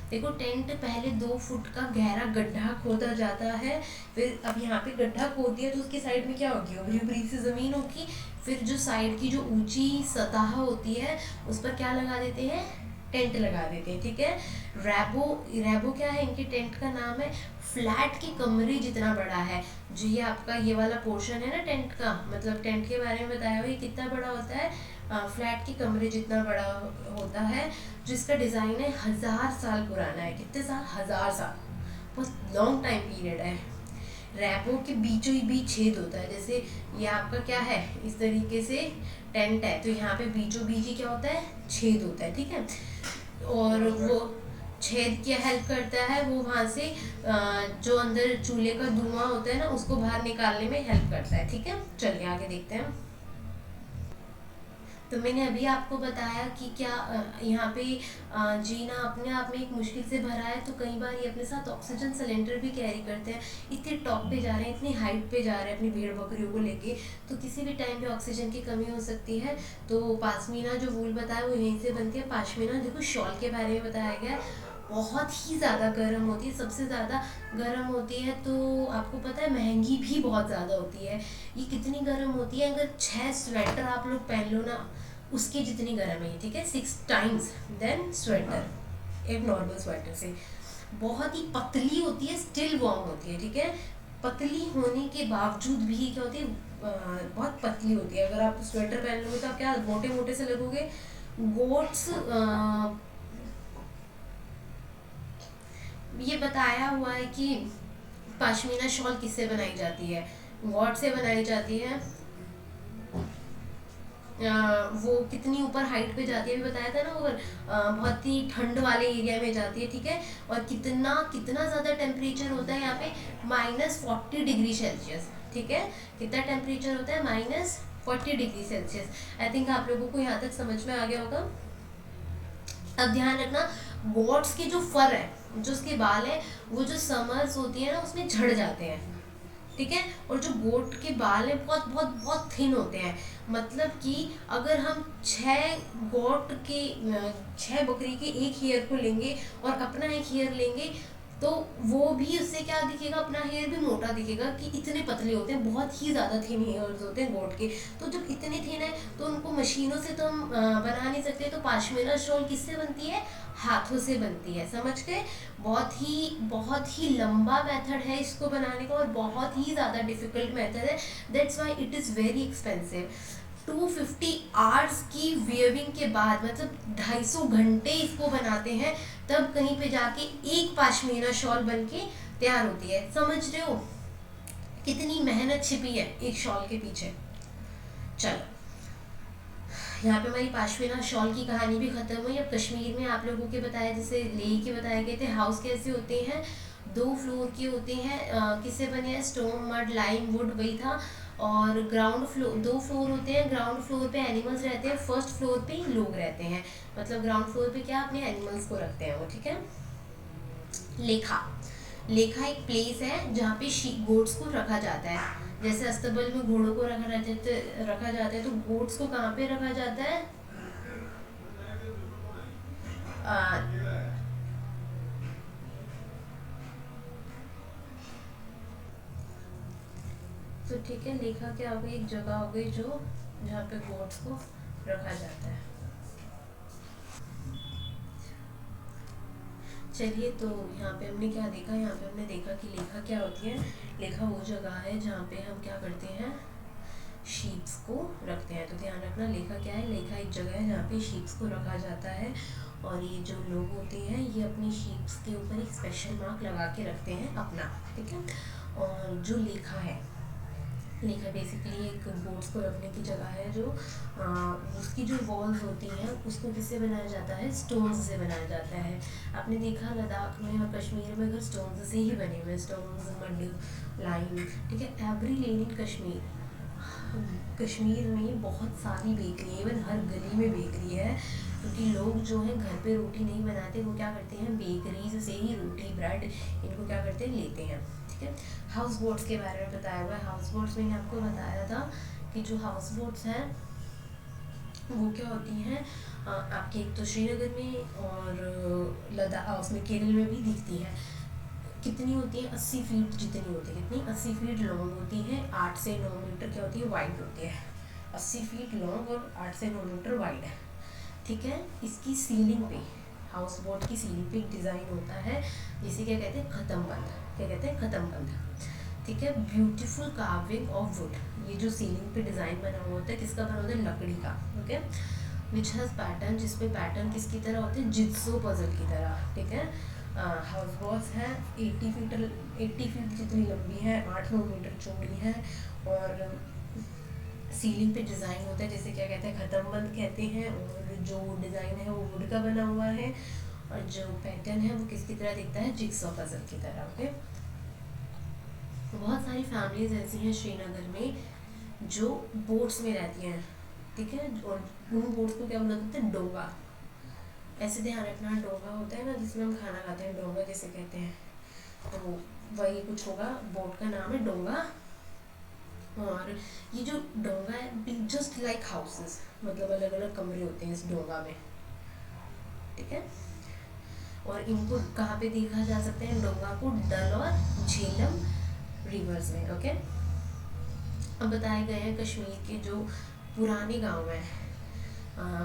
देखो टेंट पहले 2 फुट का गहरा गड्ढा खोदा जाता है, फिर अब यहाँ पे गड्ढा खोद दिया तो उसके साइड में क्या होगी, उभरी उभरी सी ज़मीन होगी, फिर जो साइड की जो ऊंची सतह होती है उस पर क्या लगा देते हैं, टेंट लगा देते हैं, ठीक है। रैबो, रैबो क्या है, इनके टेंट का नाम है। फ्लैट के कमरे जितना बड़ा है, जो ये आपका ये वाला पोर्शन है ना टेंट का, मतलब टेंट के बारे में बताया हुआ, ये कितना बड़ा होता है, फ्लैट के कमरे जितना बड़ा होता है, जिसका डिज़ाइन है 1000 साल पुराना है। कितने साल, 1000 साल, बहुत लॉन्ग टाइम पीरियड है। रैबो के बीचों ही बीच छेद होता है, जैसे ये आपका क्या है, इस तरीके से टेंट है तो यहाँ पे बीचों बीच ही क्या होता है, छेद होता है, ठीक है। और वो छेद क्या हेल्प करता है, वो वहाँ से जो अंदर चूल्हे का धुआं होता है ना उसको बाहर निकालने में हेल्प करता है, ठीक है। चलिए आगे देखते हैं। तो मैंने अभी आपको बताया कि क्या यहाँ पे जीना अपने आप में एक मुश्किल से भरा है, तो कई बार ये अपने साथ ऑक्सीजन सिलेंडर भी कैरी करते हैं। इतने टॉप पे जा रहे हैं, इतनी हाइट पे जा रहे हैं अपनी भेड़ बकरियों को लेके, तो किसी भी टाइम पे ऑक्सीजन की कमी हो सकती है। तो पाशमीना जो वूल बताया वो यहीं से बनती है। पाशमीना देखो शॉल के बारे में बताया गया है, बहुत ही ज़्यादा गर्म होती है, सबसे ज़्यादा गर्म होती है, तो आपको पता है महंगी भी बहुत ज़्यादा होती है। ये कितनी गर्म होती है, अगर 6 स्वेटर आप लोग पहन लो ना उसकी जितनी गर्म है, ठीक है, 6 टाइम्स देन स्वेटर, एक नॉर्मल स्वेटर से। बहुत ही पतली होती है, स्टिल वार्म होती है, ठीक है। पतली होने के बावजूद भी क्या होती है, बहुत पतली होती है। अगर आप स्वेटर पहन लोगे तो आप क्या मोटे मोटे से लगोगे। गोट्स, ये बताया हुआ है कि पश्मीना शॉल किससे बनाई जाती है, गोट से बनाई जाती है। वो कितनी ऊपर हाइट पे जाती है भी बताया था ना, और बहुत ही ठंड वाले एरिया में जाती है, ठीक है। और कितना कितना ज़्यादा टेम्परेचर होता है यहाँ पे, -40 डिग्री सेल्सियस, ठीक है। कितना टेम्परेचर होता है, -40 डिग्री सेल्सियस। आई थिंक आप लोगों को यहाँ तक समझ में आ गया होगा। अब ध्यान रखना, गोट्स के जो फर है, जो उसके बाल है, वो जो समर्स होती है ना उसमें झड़ जाते हैं, ठीक है। और जो गोट के बाल है बहुत बहुत बहुत थिन होते हैं, मतलब कि अगर हम 6 बकरी के एक हेयर को लेंगे और अपना एक हेयर लेंगे तो वो भी उससे क्या दिखेगा, अपना हेयर भी मोटा दिखेगा कि इतने पतले होते हैं, बहुत ही ज़्यादा थिन हेयर्स होते हैं गोट के। तो जब इतने थिन है तो उनको मशीनों से तो हम बना नहीं सकते, तो पाशमीना शॉल किससे बनती है, हाथों से बनती है, समझ गए। बहुत ही लंबा मेथड है इसको बनाने का और बहुत ही ज़्यादा डिफिकल्ट मेथड है, that's why it is very expensive. 250 hours की वियरिंग के बाद, मतलब 250 घंटे इसको बनाते हैं, तब कहीं पे जाके एक पाशमीना शॉल बन के तैयार होती है। समझ रहे हो कितनी मेहनत छिपी है एक शॉल के पीछे। चलो, यहाँ पे हमारी पाशमीना शॉल की कहानी भी खत्म हुई। अब कश्मीर में आप लोगों के बताया, जैसे लेह के बताए गए थे, हाउस कैसे होते हैं, 2 फ्लोर के होते हैं। किससे बने हैं, स्टोन, मड, लाइम, वुड, वही था। और ग्राउंड फ्लोर, 2 फ्लोर होते हैं। ग्राउंड फ्लोर पे एनिमल्स रहते हैं, फर्स्ट फ्लोर पे लोग रहते हैं। मतलब ग्राउंड फ्लोर पे क्या, अपने एनिमल्स को रखते हैं वो, ठीक है। लेखा, लेखा एक प्लेस है जहाँ पे गोट्स को रखा जाता है। जैसे अस्तबल में घोड़ों को रखा जाता है, तो गोट्स को कहाँ पे रखा जाता है, आ, तो ठीक है, लेखा क्या हो गई, एक जगह हो गई जो जहाँ पे गोट्स को रखा जाता है। चलिए, तो यहाँ पे हमने क्या देखा, यहाँ पे हमने देखा कि लेखा क्या होती है। लेखा वो जगह है जहाँ पे हम क्या करते हैं, शीप्स को रखते हैं। तो ध्यान रखना, लेखा क्या है, लेखा एक जगह है जहाँ पे शीप्स को रखा जाता है। और ये जो लोग होते हैं ये अपनी शीप्स के ऊपर एक स्पेशल मार्क लगा के रखते हैं अपना, ठीक है। और जो लेखा है, लेखा बेसिकली एक बोट्स को रखने की जगह है, जो उसकी जो वॉल्स होती हैं उसको किससे बनाया जाता है, स्टोन्स से बनाया जाता है। आपने देखा लद्दाख में और कश्मीर में घर स्टोन्स से ही बने हुए, स्टोन्स, मड, लाइम, ठीक है। एवरी लेन इन कश्मीर, कश्मीर में बहुत सारी बेकरी है, इवन हर गली में बेकरी है, क्योंकि लोग जो है घर पे रोटी नहीं बनाते, वो क्या करते हैं, बेकरीज से ही रोटी, ब्रेड, इनको क्या करते हैं, लेते हैं, ठीक है। हाउस बोट्स के बारे में बताया हुआ है। हाउस बोट्स मैंने आपको बताया था कि जो हाउस बोट्स हैं वो क्या होती हैं, आपके एक तो श्रीनगर में और लद्दाख, उसमें केरल में भी दिखती है। कितनी होती है, 80 फीट जितनी होती है, कितनी, 80 फीट लॉन्ग होती है, 8 से 9 मीटर क्या होती है, वाइड होती है। 80 फीट लॉन्ग और 8 से 9 मीटर वाइड है, ठीक है। इसकी सीलिंग पे, हाउस बोट की सीलिंग पे एक डिज़ाइन होता है जिसे क्या कहते हैं, खत्म बंद, क्या कहते हैं, खत्म बंद, ठीक है। ब्यूटीफुल कार्विंग ऑफ वुड, ये जो सीलिंग पे डिज़ाइन बना हुआ होता है किसका बना होता है, लकड़ी का, ओके। विच हैज़ पैटर्न, जिसपे पैटर्न किसकी तरह होते हैं, जिग्सो पजल की तरह, ठीक है। हाउस बोट्स है 80 फीट जितनी लंबी है, 8-9 मीटर चौड़ी है। और सीलिंग पे डिज़ाइन होता है जिसे क्या कहते हैं, खत्म बंद कहते हैं। और जो डिज़ाइन है वो वुड का बना हुआ है, और जो पैटर्न है वो किसकी तरह दिखता है, जिग्सॉ पजल की तरह, ओके। बहुत सारी फैमिलीज ऐसी हैं श्रीनगर में जो बोट्स में रहती हैं, ठीक है। और उन बोट्स को क्या बोला जाता है, डोंगा। ऐसे ध्यान रखना, डोंगा होता है ना जिसमें हम खाना खाते हैं, डोंगा जिसे कहते हैं, तो वही कुछ होगा, बोट का नाम है डोंगा। और ये जो डोंगा है, जस्ट लाइक हाउसेस, मतलब अलग अलग कमरे होते हैं इस डोंगा में, ठीक है। और इनको कहाँ पे देखा जा सकता है, डोंगा को डल और झेलम रिवर्स में, ओके। अब बताए गए हैं कश्मीर के जो पुराने गांव हैं,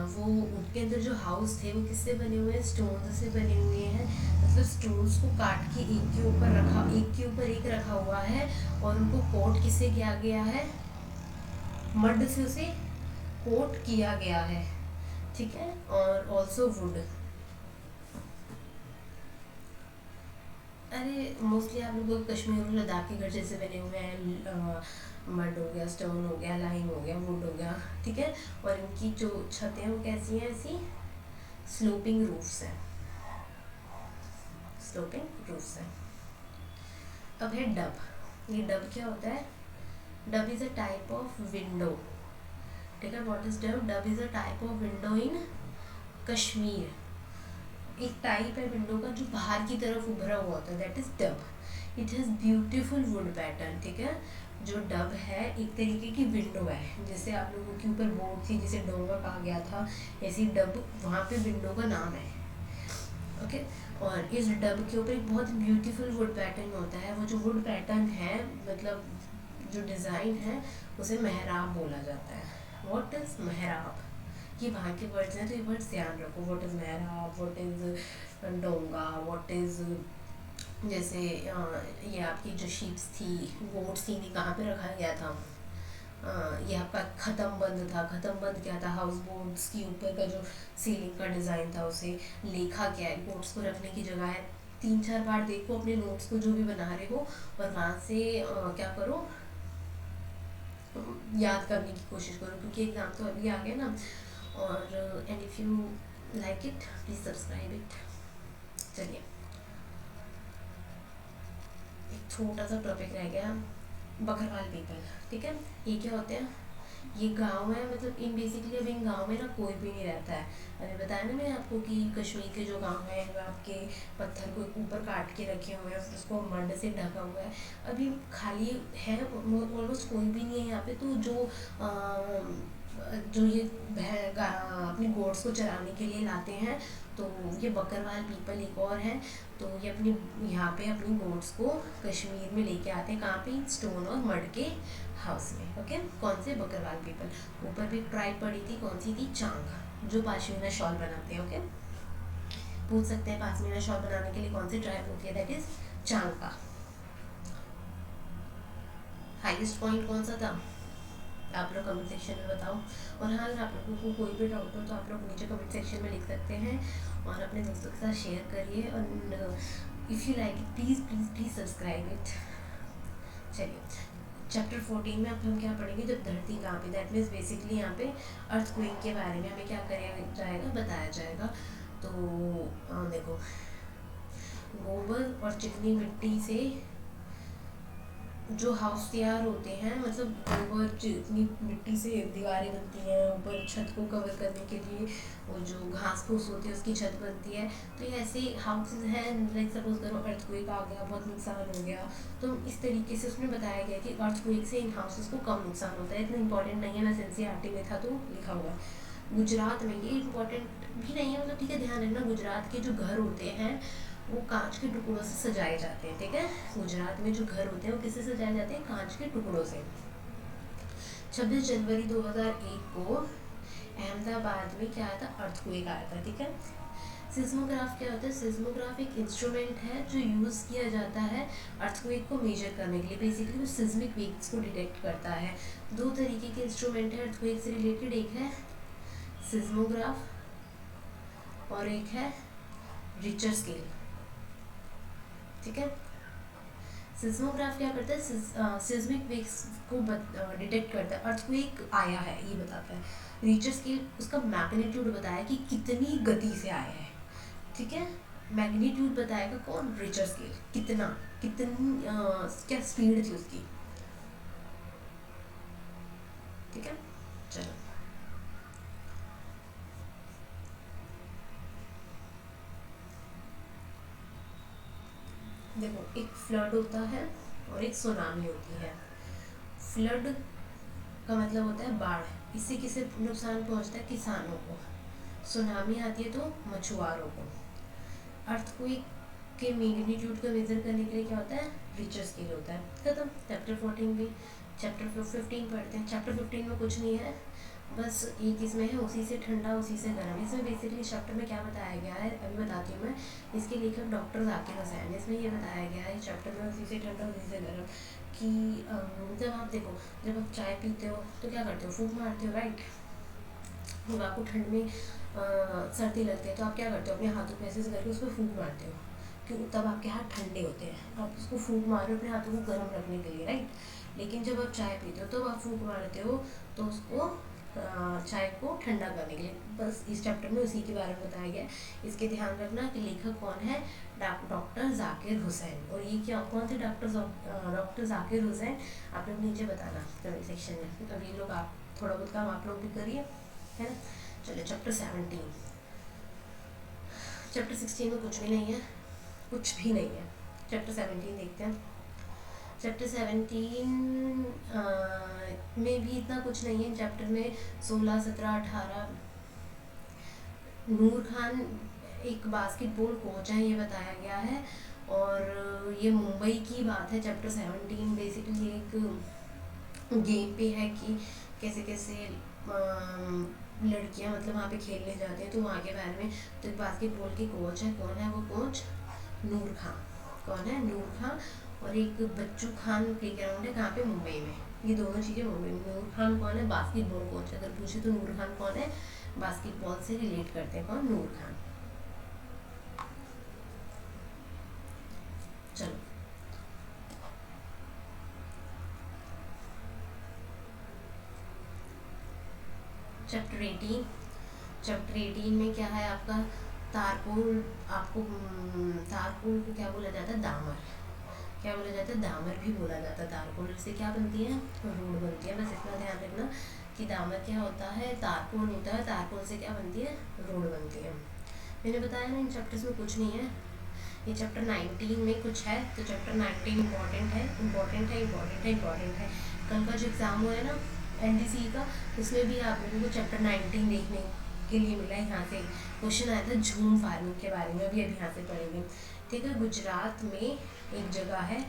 वो उनके अंदर जो हाउस थे वो किससे बने हुए हैं, स्टोन से बने हुए हैं। मतलब स्टोन्स को काट के एक के ऊपर एक रखा हुआ है, और उनको कोट किससे किया गया है, मड से उसे कोट किया गया है, ठीक है। और ऑल्सो वुड, अरे मोस्टली आप लोग कश्मीर और लद्दाख के घर जैसे बने हुए हैं, मड हो गया, स्टोन हो गया, लाइम हो गया, वुड हो गया, ठीक है। और इनकी जो छतें हैं वो कैसी हैं, ऐसी स्लोपिंग रूफ्स हैं, स्लोपिंग रूफ्स हैं। अब है डब, ये डब क्या होता है, dub is a type of window, ठीक है। What is dub, dub is a type of window in Kashmir. एक टाइप है विंडो का जो बाहर की तरफ उभरा हुआ होता है, that is dub. It has beautiful would pattern, ठीक है। जो डब है एक तरीके की विंडो है, जैसे आप लोगों के ऊपर बोर्ड थी जिसे डोंगा कहा गया था, ऐसी डब वहाँ पे विंडो का नाम है। ओके। और इस डब के ऊपर एक बहुत ब्यूटीफुल वुड पैटर्न होता है। वो जो वुड पैटर्न है, मतलब जो डिज़ाइन है, उसे मेहराब बोला जाता है। व्हाट इज़ मेहराब? ये वहाँ के वर्ड्स हैं, तो ये वर्ड्स ध्यान रखो। व्हाट इज़ मेहराब, व्हाट इज़ डोंगा, व्हाट इज़, जैसे ये आपकी जो शीप्स थी, गोट्स थी, इन्हें कहाँ पे रखा गया था? ये आपका ख़त्म बंद था। ख़त्म बंद क्या था? हाउस बोट्स के ऊपर का जो सीलिंग का डिज़ाइन था, उसे लेखा क्या है? गोट्स को रखने की जगह है। 3-4 बार देखो अपने नोट्स को जो भी बना रहे हो, और वहाँ से क्या करो, याद करने की कोशिश करो, क्योंकि एग्ज़ाम तो अभी आ गया ना। और and if you like it, please subscribe it. चलिए, एक छोटा सा टॉपिक रह गया, बकरवाल पीपल। ठीक है, ये क्या होते हैं? ये गांव है, मतलब इन बेसिकली अब इन गांव में ना कोई भी नहीं रहता है। अभी बताया ना मैंने आपको कि कश्मीर के जो गांव हैं, वो आपके पत्थर को ऊपर काट के रखे हुए हैं, फिर उसको मड से ढका हुआ है। अभी खाली है, ऑलमोस्ट कोई भी नहीं है यहाँ पे। तो जो ये अपने गोड्स को चराने के लिए लाते हैं, तो ये बकरवाल पीपल एक और है। तो ये अपनी यहाँ पे अपनी गोड्स को कश्मीर में लेके आते हैं। कहाँ पे? स्टोन और मड के हाउस में। ओके, कौन से? बकरवाल पीपल। ऊपर भी ट्राइब पड़ी थी, कौन सी थी? चांग, जो पाशमीना शॉल बनाते हैं। ओके, पूछ सकते हैं पाशमीना शॉल बनाने के लिए कौन सी ट्राइब होती है? दैट इज चांग का। हाईएस्ट पॉइंट कौन सा था? आप लोग कमेंट सेक्शन में बताओ। और हाँ, अगर आप लोगों को कोई भी डाउट हो तो आप लोग नीचे कमेंट सेक्शन में लिख सकते हैं, और अपने दोस्तों के साथ शेयर करिए। और if you like it, please please please subscribe it. चलिए, चैप्टर 14 में अब हम क्या पढ़ेंगे? जब धरती कांपे। दैट मीन्स बेसिकली यहाँ पे अर्थक्वेक के बारे में हमें क्या कराया जाएगा, बताया जाएगा। तो देखो, गोबर और चिकनी मिट्टी से जो हाउस तैयार होते हैं, मतलब गोबर चिकनी मिट्टी से दीवारें बनती हैं, ऊपर छत को कवर करने के लिए वो जो घास फूस होती है उसकी छत बनती है। तो ये ऐसे हाउसेज हैं, लाइक सपोज करो अर्थक्वेक आ गया, बहुत नुकसान हो गया, तो इस तरीके से उसमें बताया गया कि अर्थक्वेक से इन हाउसेज को कम नुकसान होता है। इतना इंपॉर्टेंट नहीं है, वैसे एनसीईआरटी में था तो लिखा हुआ है। गुजरात में ये इंपॉर्टेंट भी नहीं है, मतलब ठीक है, ध्यान रखना। गुजरात के जो घर होते हैं वो कांच के टुकड़ों से सजाए जाते हैं। ठीक है, गुजरात में जो घर होते हैं वो किससे सजाए जाते हैं? कांच के टुकड़ों से। 26 जनवरी 2001 को अहमदाबाद में क्या आया था? अर्थक्वेक आया था। ठीक है, सिस्मोग्राफ क्या होता है? सिस्मोग्राफ एक इंस्ट्रूमेंट है जो यूज़ किया जाता है अर्थक्वेक को मेजर करने के लिए। बेसिकली वो सिस्मिक वेव्स को डिटेक्ट करता है। दो तरीके के इंस्ट्रूमेंट है अर्थक्वेक से रिलेटेड, एक है सिस्मोग्राफ और एक है रिचर स्केल। ठीक है, सिस्मोग्राफ क्या करता है? सिस्मिक वेव्स को डिटेक्ट करता है, अर्थक्वेक आया है ये बताता है। रिचर स्केल उसका मैग्नीट्यूड बताया कि कितनी गति से आया है। ठीक है, मैग्नीट्यूड बताएगा कौन? Richter scale. कितना, कितनी क्या स्पीड थी उसकी। ठीक है, चलो देखो, एक फ्लड होता है और एक सुनामी होती है। फ्लड का मतलब होता है बाढ़, इससे किसे नुकसान पहुंचता है? किसानों को। सुनामी आती है तो मछुआरों को। अर्थक्वेक के मैग्नीट्यूड को मेजर करने के लिए क्या होता है? रिचर स्केल होता है। खत्म, चैप्टर 14 भी। चैप्टर 15 पढ़ते हैं। चैप्टर 15 में कुछ नहीं है, बस एक इसमें है उसी से ठंडा उसी से गर्म। इसमें बेसिकली इस चैप्टर में क्या बताया गया है अभी बताती हूँ मैं। इसके लेखक डॉक्टर जाकिर हुसैन। इसमें ये बताया गया है चैप्टर में उसी से ठंडा उसी से गर्म कि जब आप देखो, जब आप चाय पीते हो तो क्या करते हो? फूंक मारते हो, राइट। जब आपको ठंड में सर्दी लगती है तो आप क्या करते हो? अपने हाथों को ऐसे करके उस पर फूंक मारते हो, क्यों? तब आपके हाथ ठंडे होते हैं, आप उसको फूंक मारो अपने हाथों को गर्म रखने के लिए, राइट। लेकिन जब आप चाय पीते हो तो आप फूंक मारते हो तो उसको चाय को ठंडा करने के लिए। बस इस चैप्टर में उसी के बारे में बताया गया है। इसके ध्यान रखना कि लेखक कौन है? डॉक्टर जाकिर हुसैन। और ये क्या, कौन थे डॉक्टर जाकिर हुसैन? आप लोग नीचे बताना कमेंट सेक्शन में। अब ये लोग, आप थोड़ा बहुत काम आप लोग भी करिए, है ना। चलिए, चैप्टर 17। चैप्टर 16 में कुछ भी नहीं है, कुछ भी नहीं है। चैप्टर 17 देखते हैं। चैप्टर 17 में भी इतना कुछ नहीं है। चैप्टर में 16, 17, 18 नूर खान एक बास्केटबॉल कोच है, ये बताया गया है। और ये मुंबई की बात है। चैप्टर 17 बेसिकली एक गेम पे है कि कैसे कैसे लड़कियां मतलब वहाँ पे खेलने जाती हैं, तो वहाँ के बारे में। तो एक बास्केटबॉल की कोच है, कौन है वो कोच? नूर खां। कौन है? नूर खां। और एक बच्चू खान प्ले ग्राउंड है, कहाँ पे? मुंबई में। ये दोनों चीज़ें मुंबई में। नूर खान कौन है? Basketball coach. अगर पूछे तो नूर खान कौन है? बास्केटबॉल से रिलेट करते हैं। कौन? नूर खान। चलो, चैप्टर 18। चैप्टर 18 में क्या है आपका? तारकोल। आपको तारकोल को क्या बोला जाता है? दामर। क्या बोला जाता है? दामर भी बोला जाता है। तारकोल से क्या बनती है? रोड बनती है। बस इतना ध्यान रखना कि दामर क्या होता है, तारकोल होता है। तारकोल से क्या बनती है? रोड बनती है। मैंने बताया ना इन चैप्टर्स में कुछ नहीं है। ये चैप्टर 19 में कुछ है, तो चैप्टर 19 इंपॉर्टेंट है, इंपॉर्टेंट है, इंपॉर्टेंट है, इंपॉर्टेंट है। कल का जो एग्ज़ाम हुआ है ना एनडीसी का, उसमें भी आप लोगों को चैप्टर 19 देखने के लिए मिला है। यहाँ से क्वेश्चन आया था झूम फार्मिंग के बारे में, अभी यहाँ से पढ़ेंगे। ठीक है, गुजरात में एक जगह है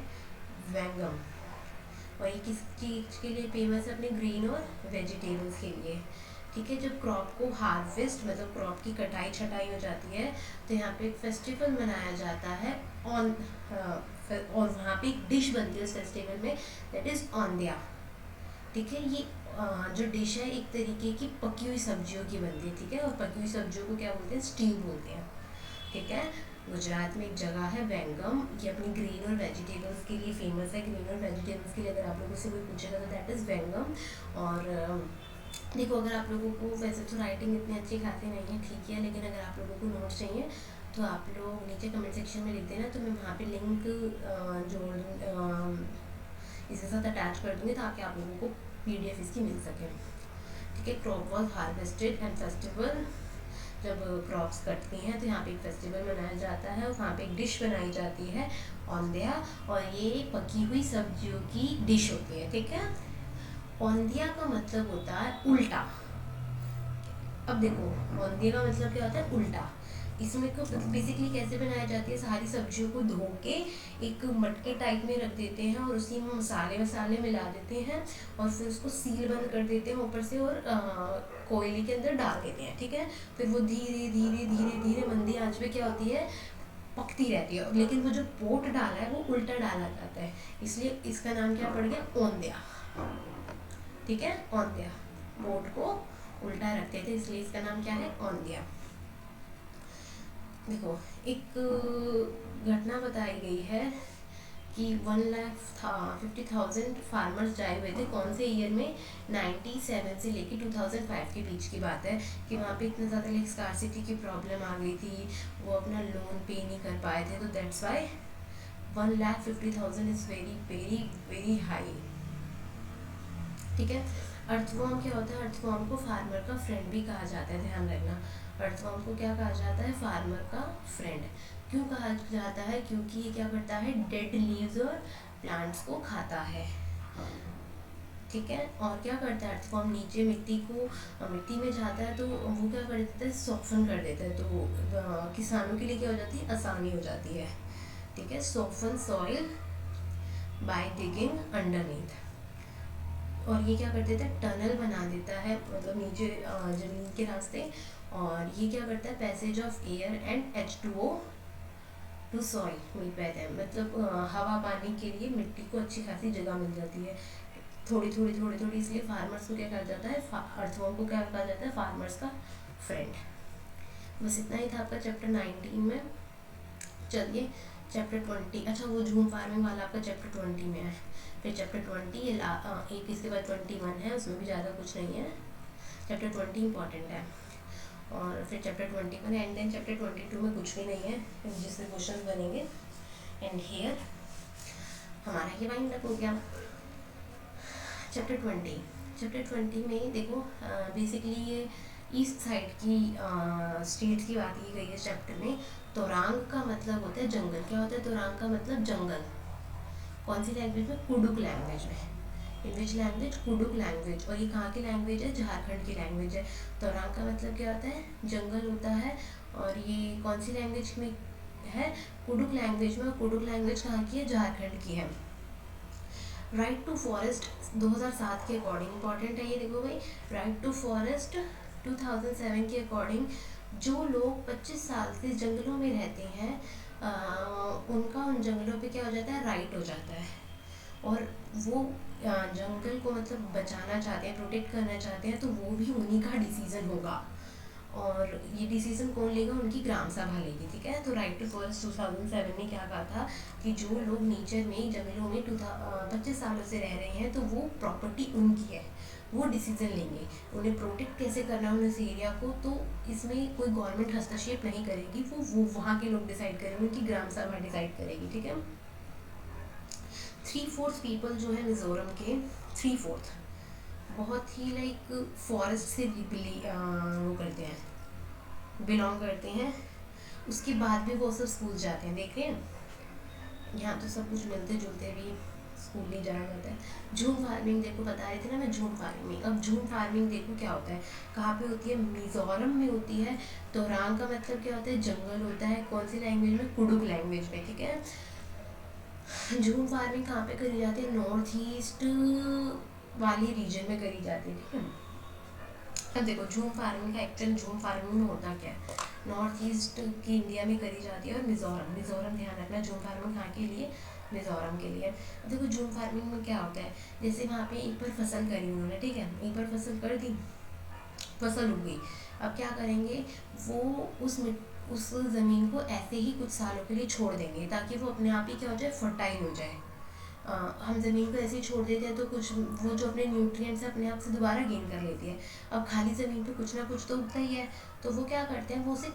वैंगम, और ये किस चीज़ के लिए फेमस है? अपने ग्रीन और वेजिटेबल्स के लिए। ठीक है, जब क्रॉप को हार्वेस्ट मतलब क्रॉप की कटाई छटाई हो जाती है, तो यहाँ पे एक फेस्टिवल मनाया जाता है ऑन और वहाँ पे एक डिश बनती है उस फेस्टिवल में, दैट इज़ औंधिया। ठीक है, ये जो डिश है एक तरीके की पकी हुई सब्जियों की बनती है। ठीक है, और पकी हुई सब्जियों को क्या बोलते हैं? स्ट्यू बोलते हैं। ठीक है, गुजरात में एक जगह है वैंगम, ये अपनी ग्रीन और वेजिटेबल्स के लिए फेमस है। ग्रीन और वेजिटेबल्स के लिए अगर आप लोगों से कोई पूछेगा तो दैट इज़ वैंगम। और देखो, अगर आप लोगों को वैसे तो राइटिंग इतनी अच्छी खासी नहीं है, ठीक है, लेकिन अगर आप लोगों को नोट्स चाहिए तो आप लोग नीचे कमेंट सेक्शन में लिख देना, तो मैं वहाँ पे लिंक जोड़ इसके साथ अटैच कर दूँगी, ताकि आप लोगों को PDF इसकी मिल सके। ठीक है, crop was harvested and festival. जब क्रॉप्स कटती हैं तो यहाँ पे एक फेस्टिवल मनाया जाता है, और वहाँ पे एक डिश बनाई जाती है औंधिया, और ये पकी हुई सब्जियों की डिश होती है। ठीक है, औंधिया का मतलब होता है उल्टा। अब देखो, औंधिया का मतलब क्या होता है? उल्टा। इसमें को बेसिकली कैसे बनाई जाती है? सारी सब्जियों को धो के एक मटके टाइप में रख देते हैं, और उसी में मसाले मिला देते हैं, और फिर उसको सील बंद कर देते हैं ऊपर से, और कोयले के अंदर डाल देते हैं। ठीक है, फिर वो धीरे धीरे धीरे धीरे मंदी आंच पे क्या होती है? पकती रहती है। लेकिन वो जो पोट डाला है वो उल्टा डाला जाता है, इसलिए इसका नाम क्या पड़ गया? औंधिया। ठीक है, औंधिया। पोट को उल्टा रखते थे, इसलिए इसका नाम क्या है? औंधिया। देखो, एक घटना बताई गई है कि 1,50,000 फार्मर्स जाए हुए थे। कौन से ईयर में? 97 से लेके 2005 के बीच की बात है, कि वहाँ पे इतना ज़्यादा लाइक स्कार्सिटी की प्रॉब्लम आ गई थी, वो अपना लोन पे नहीं कर पाए थे, तो that's why 1,50,000 is very very very high. ठीक है, अर्थवॉर्म क्या होता है? अर्थवॉर्म को फार्मर का फ्रेंड भी कहा जाता है, ध्यान रखना। अर्थवॉर्म को क्या कहा जाता है? फार्मर का फ्रेंड। क्यों कहा जाता है? क्योंकि ये क्या करता है? डेड लीव्स और प्लांट्स को खाता है। ठीक है, और क्या करता है अर्थवॉर्म? नीचे मिट्टी में जाता है, तो वो क्या कर देता है? सॉफ्टन कर देता है, तो किसानों के लिए क्या हो जाती है? आसानी हो जाती है। ठीक है, soften soil by digging underneath. और ये क्या कर देता है? टनल बना देता है, मतलब नीचे ज़मीन के रास्ते। और ये क्या करता है? Passage of air and H2O to soil मिल पाते हैं, मतलब हवा पानी के लिए मिट्टी को अच्छी खासी जगह मिल जाती है, थोड़ी थोड़ी थोड़ी थोड़ी। इसलिए फार्मर्स को क्या कहा जाता है? अर्थवॉर्म को क्या कहा जाता है? फार्मर्स का फ्रेंड। बस इतना ही था आपका चैप्टर 19 में। चलिए चैप्टर 20। अच्छा, वो झूम फार्मिंग वाला आपका चैप्टर 20 में है। फिर चैप्टर 20 एक इसके बाद 21 है, उसमें भी ज़्यादा कुछ नहीं है। चैप्टर 20 इंपॉर्टेंट है, और फिर चैप्टर 21 एंड देन चैप्टर 22 में कुछ भी नहीं है जिससे क्वेश्चन बनेंगे। एंड हियर हमारा ये वाइंड अप हो गया। चैप्टर 20 में देखो, बेसिकली ये ईस्ट साइड की स्टेट की बात की गई है चैप्टर में। तोरांग का मतलब होता है जंगल। क्या होता है? तोरांग का मतलब जंगल। कौन सी लैंग्वेज में? कुडुक लैंग्वेज में। इन विच लैंग्वेज, कुडुक लैंग्वेज। और ये कहाँ की लैंग्वेज है? झारखंड की लैंग्वेज है। तोरांग का मतलब क्या होता है? जंगल होता है। और ये कौन सी लैंग्वेज में है? कुडुक लैंग्वेज में। और कुडुक लैंग्वेज कहाँ की है? झारखंड की है। राइट टू फॉरेस्ट 2007 के अकॉर्डिंग इंपॉर्टेंट है ये, देखो भाई, राइट टू फॉरेस्ट 2007 के अकॉर्डिंग जो लोग 25 साल से जंगलों में रहते हैं उनका उन जंगलों पे क्या हो जाता है? राइट हो जाता है। और वो जंगल को मतलब बचाना चाहते हैं, प्रोटेक्ट करना चाहते हैं, तो वो भी उन्हीं का डिसीजन होगा। और ये डिसीजन कौन लेगा? उनकी ग्राम सभा लेगी, ठीक है। तो राइट टू फॉरेस्ट 2007 ने क्या कहा था कि जो लोग नेचर में, जंगलों में 25 सालों से रह रहे हैं तो वो प्रॉपर्टी उनकी है, वो डिसीजन लेंगे। उन्हें प्रोटेक्ट कैसे करना है उस एरिया को, तो इसमें कोई गवर्नमेंट हस्तक्षेप नहीं करेगी, वो वहाँ के लोग डिसाइड करेंगे, उनकी ग्राम सभा डिसाइड करेगी, ठीक है। 3/4 पीपल जो है मिजोरम के, 3/4 बहुत ही लाइक फॉरेस्ट से वो करते हैं, बिलोंग करते हैं। उसके बाद भी वो सब स्कूल जाते हैं, देख रहे हैं। यहाँ तो सब कुछ मिलते जुलते भी, स्कूल नहीं जाया जाता है। जूम फार्मिंग देखो, बता रही थी ना मैं जूम फार्मिंग। अब जूम फार्मिंग देखो क्या होता है, कहाँ पे होती है? मिजोरम में होती है। तोरांग का मतलब क्या होता है? जंगल होता है। कौन सी लैंग्वेज में? कुडुक लैंग्वेज में, ठीक है। जूम फार्मिंग कहाँ पे करी जाती है? नॉर्थ ईस्ट वाली रीजन में करी जाती है, ठीक है। अब देखो जूम फार्मिंग का एक्चुअल जूम फार्मिंग में होता क्या है? नॉर्थ ईस्ट की इंडिया में करी जाती है। और मिजोरम, मिजोरम ध्यान रखना, जूम फार्मिंग कहाँ के लिए? मिजोरम के लिए। अब देखो जूम फार्मिंग में क्या होता है, जैसे वहाँ पे एक बार फसल करी उन्होंने, ठीक है, एक बार फसल कर दी, फसल उग गई। अब क्या करेंगे? वो उस ज़मीन को ऐसे ही कुछ सालों के लिए छोड़ देंगे ताकि वो अपने आप ही क्या हो जाए? फर्टाइल हो जाए। हम ज़मीन को ऐसे ही छोड़ देते हैं तो कुछ वो जो अपने न्यूट्रिएंट्स है अपने आप से दोबारा गेन कर लेती है। अब खाली ज़मीन पे कुछ ना कुछ तो उगता ही है, तो वो क्या करते हैं? वो उसे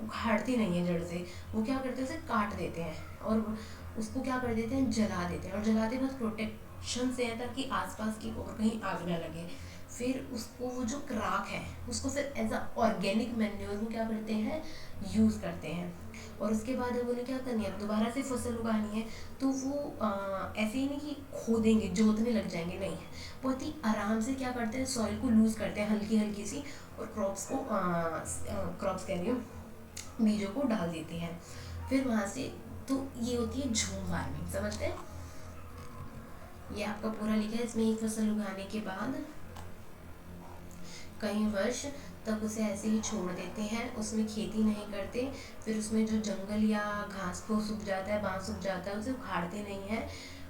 उखाड़ते नहीं है जड़ से, वो क्या करते हैं? उसे काट देते हैं और उसको क्या कर देते हैं? जला देते हैं। और जलाते वक्त प्रोटेक्शन से है ताकि आसपास की और कहीं आग ना लगे। फिर उसको वो जो राख है उसको फिर एज अ ऑर्गेनिक मैन्योर वो क्या करते हैं? यूज़ करते हैं। और उसके बाद अब उन्हें क्या करनी है? दोबारा से फसल उगानी है। तो वो ऐसे ही नहीं कि खोदेंगे, जोतने लग जाएंगे, नहीं, बहुत ही आराम से क्या करते हैं? सॉइल को लूज़ करते हैं हल्की हल्की सी, और क्रॉप्स कह रही हूँ, बीजों को डाल देते हैं। फिर वहाँ से, तो ये होती है झूम फार्मिंग, समझते हैं। ये आपका पूरा लिखा है। इसमें एक फसल उगाने के बाद कई वर्ष तक उसे ऐसे ही छोड़ देते हैं, उसमें खेती नहीं करते। फिर उसमें जो जंगल या घास फूस उग जाता है, बांस उग जाता है, उसे उखाड़ते नहीं हैं,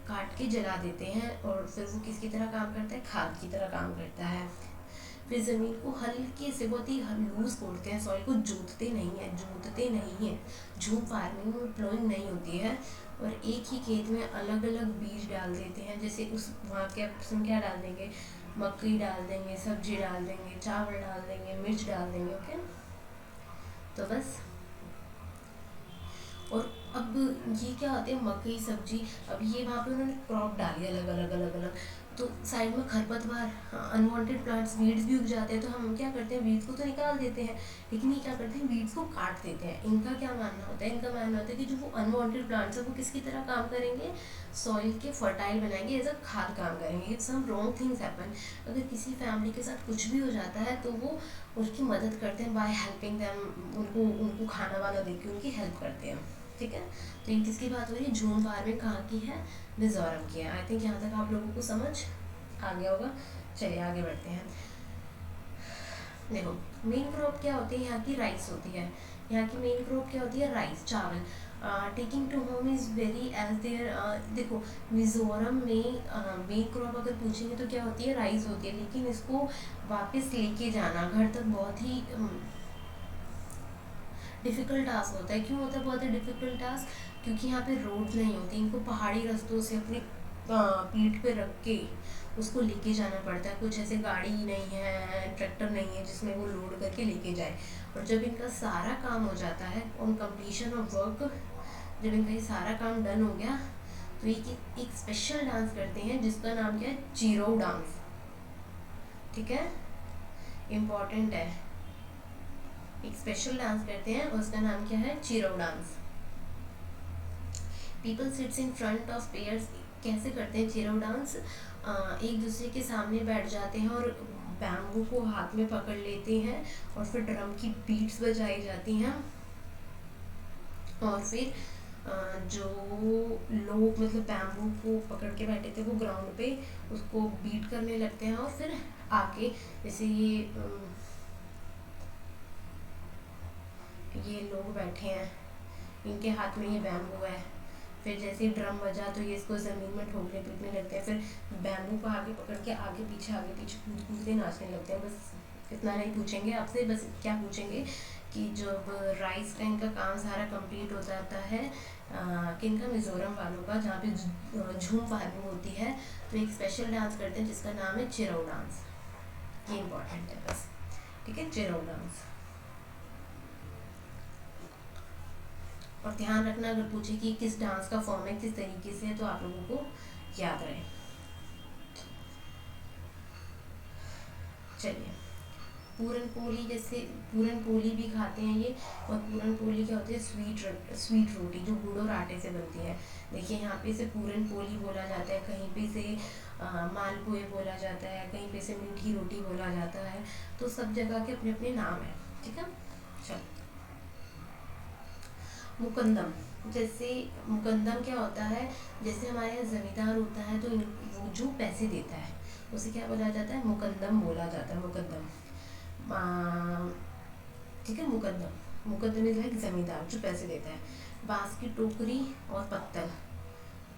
काट के जला देते हैं। और फिर वो किसकी तरह काम करता है? खाद की तरह काम करता है। फिर ज़मीन को हल्के से बहुत ही लूज कोड़ते हैं, सॉइल को जोतते नहीं हैं। झूम फार्मिंग में प्लोइंग नहीं होती है। और एक ही खेत में अलग अलग बीज डाल देते हैं। जैसे उस वहाँ के हम क्या डाल देंगे? मकई डाल देंगे, सब्जी डाल देंगे, चावल डाल देंगे, मिर्च डाल देंगे, ओके। तो बस। और अब ये क्या होते हैं? मकई, सब्जी, अब ये वहाँ पे उन्होंने क्रॉप डाली अलग अलग अलग अलग, तो साइड में खरपतवार, अनवांटेड प्लांट्स, वीड्स भी उग जाते हैं। तो हम क्या करते हैं? वीड्स को तो निकाल देते हैं, लेकिन ये क्या करते हैं? वीड्स को काट देते हैं। इनका क्या मानना होता है? इनका मानना होता है कि जो वो अनवांटेड प्लांट्स है वो किसकी तरह काम करेंगे? सॉइल के फर्टाइल बनाएंगे, एज अ खाद काम करेंगे। If some wrong things happen, अगर किसी फैमिली के साथ कुछ भी हो जाता है तो वो उसकी मदद करते हैं बाय हेल्पिंग देम, उनको उनको खाना वाना दे के उनकी हेल्प करते हैं, ठीक है। तो इन किसकी बात हो रही है? झूम फार्मिंग कहाँ की है? मिजोरम की है। आई थिंक यहाँ तक आप लोगों को समझ आ गया होगा। चलिए आगे बढ़ते हैं। देखो मेन क्रॉप क्या होती है यहाँ की? राइस होती है। यहाँ की मेन क्रॉप क्या होती है? राइस, चावल। Taking to home is very as there. देखो मिज़ोरम में मेन क्रॉप अगर पूछेंगे तो क्या होती है? राइस होती है। लेकिन इसको वापस लेके जाना घर तक बहुत ही डिफ़िकल्ट टास्क होता है। क्यों होता है बहुत ही डिफ़िकल्ट टास्क? क्योंकि यहाँ पे रोड्स नहीं होती, इनको पहाड़ी रास्तों से अपनी पीठ पे रख के उसको लेके जाना पड़ता है। कुछ ऐसे गाड़ी नहीं है, ट्रैक्टर नहीं है जिसमें वो लोड करके लेके जाए। और जब इनका सारा काम हो जाता है, ऑन कंप्लीशन ऑफ वर्क, जब इनका ये सारा काम डन हो गया तो एक स्पेशल डांस करते हैं जिसका नाम क्या है? चिरो डांस, ठीक है, इम्पॉर्टेंट है। एक स्पेशल डांस करते हैं और उसका नाम क्या है? Cheraw dance. People sits in front of pairs कैसे करते हैं चिरौ डांस? एक दूसरे के सामने बैठ जाते हैं और बैम्बू को हाथ में पकड़ लेते हैं और फिर ड्रम की बीट्स बजाई जाती हैं और फिर जो लोग मतलब बैम्बू को पकड़ के बैठे थे वो ग्राउंड पे उसको बीट करने लगते हैं और फिर आके जैसे ये लोग बैठे हैं, इनके हाथ में ये बैम्बू है, फिर जैसे ही ड्रम बजा तो ये इसको ज़मीन में ठोकने पीटने लगते हैं, फिर बैम्बू को आगे पकड़ के आगे पीछे कूद कूद के नाचने लगते हैं। बस इतना नहीं पूछेंगे आपसे, बस क्या पूछेंगे कि जब राइस का इनका काम सारा कंप्लीट हो जाता है किनका, मिज़ोरम वालों का, जहाँ पे झूम फार्मिंग होती है, तो एक स्पेशल डांस करते हैं जिसका नाम है चिरौ डांस। ये इम्पॉर्टेंट है बस, ठीक है, चिरौ डांस। और ध्यान रखना अगर पूछे कि किस डांस का फॉर्म है, किस तरीके से है, तो आप लोगों को याद रहे। चलिए, पूरन पोली, जैसे पूरन पोली भी खाते हैं ये, और पूरन पोली क्या होती है, स्वीट रोटी जो गुड़ और आटे से बनती है। देखिए यहाँ पे इसे पूरन पोली बोला जाता है, कहीं पे से मालपुए बोला जाता है, कहीं पे से मीठी रोटी बोला जाता है, तो सब जगह के अपने अपने नाम है, ठीक है। चलो, मुकंदम, जैसे मुकंदम क्या होता है, जैसे हमारे यहाँ जमींदार होता है तो वो जो पैसे देता है उसे क्या बोला जाता है, मुकंदम बोला जाता है, मुकंदम। ठीक है, मुकंदम, मुकंदम इज लाइक जमींदार जो पैसे देता है। बांस की टोकरी और पत्तल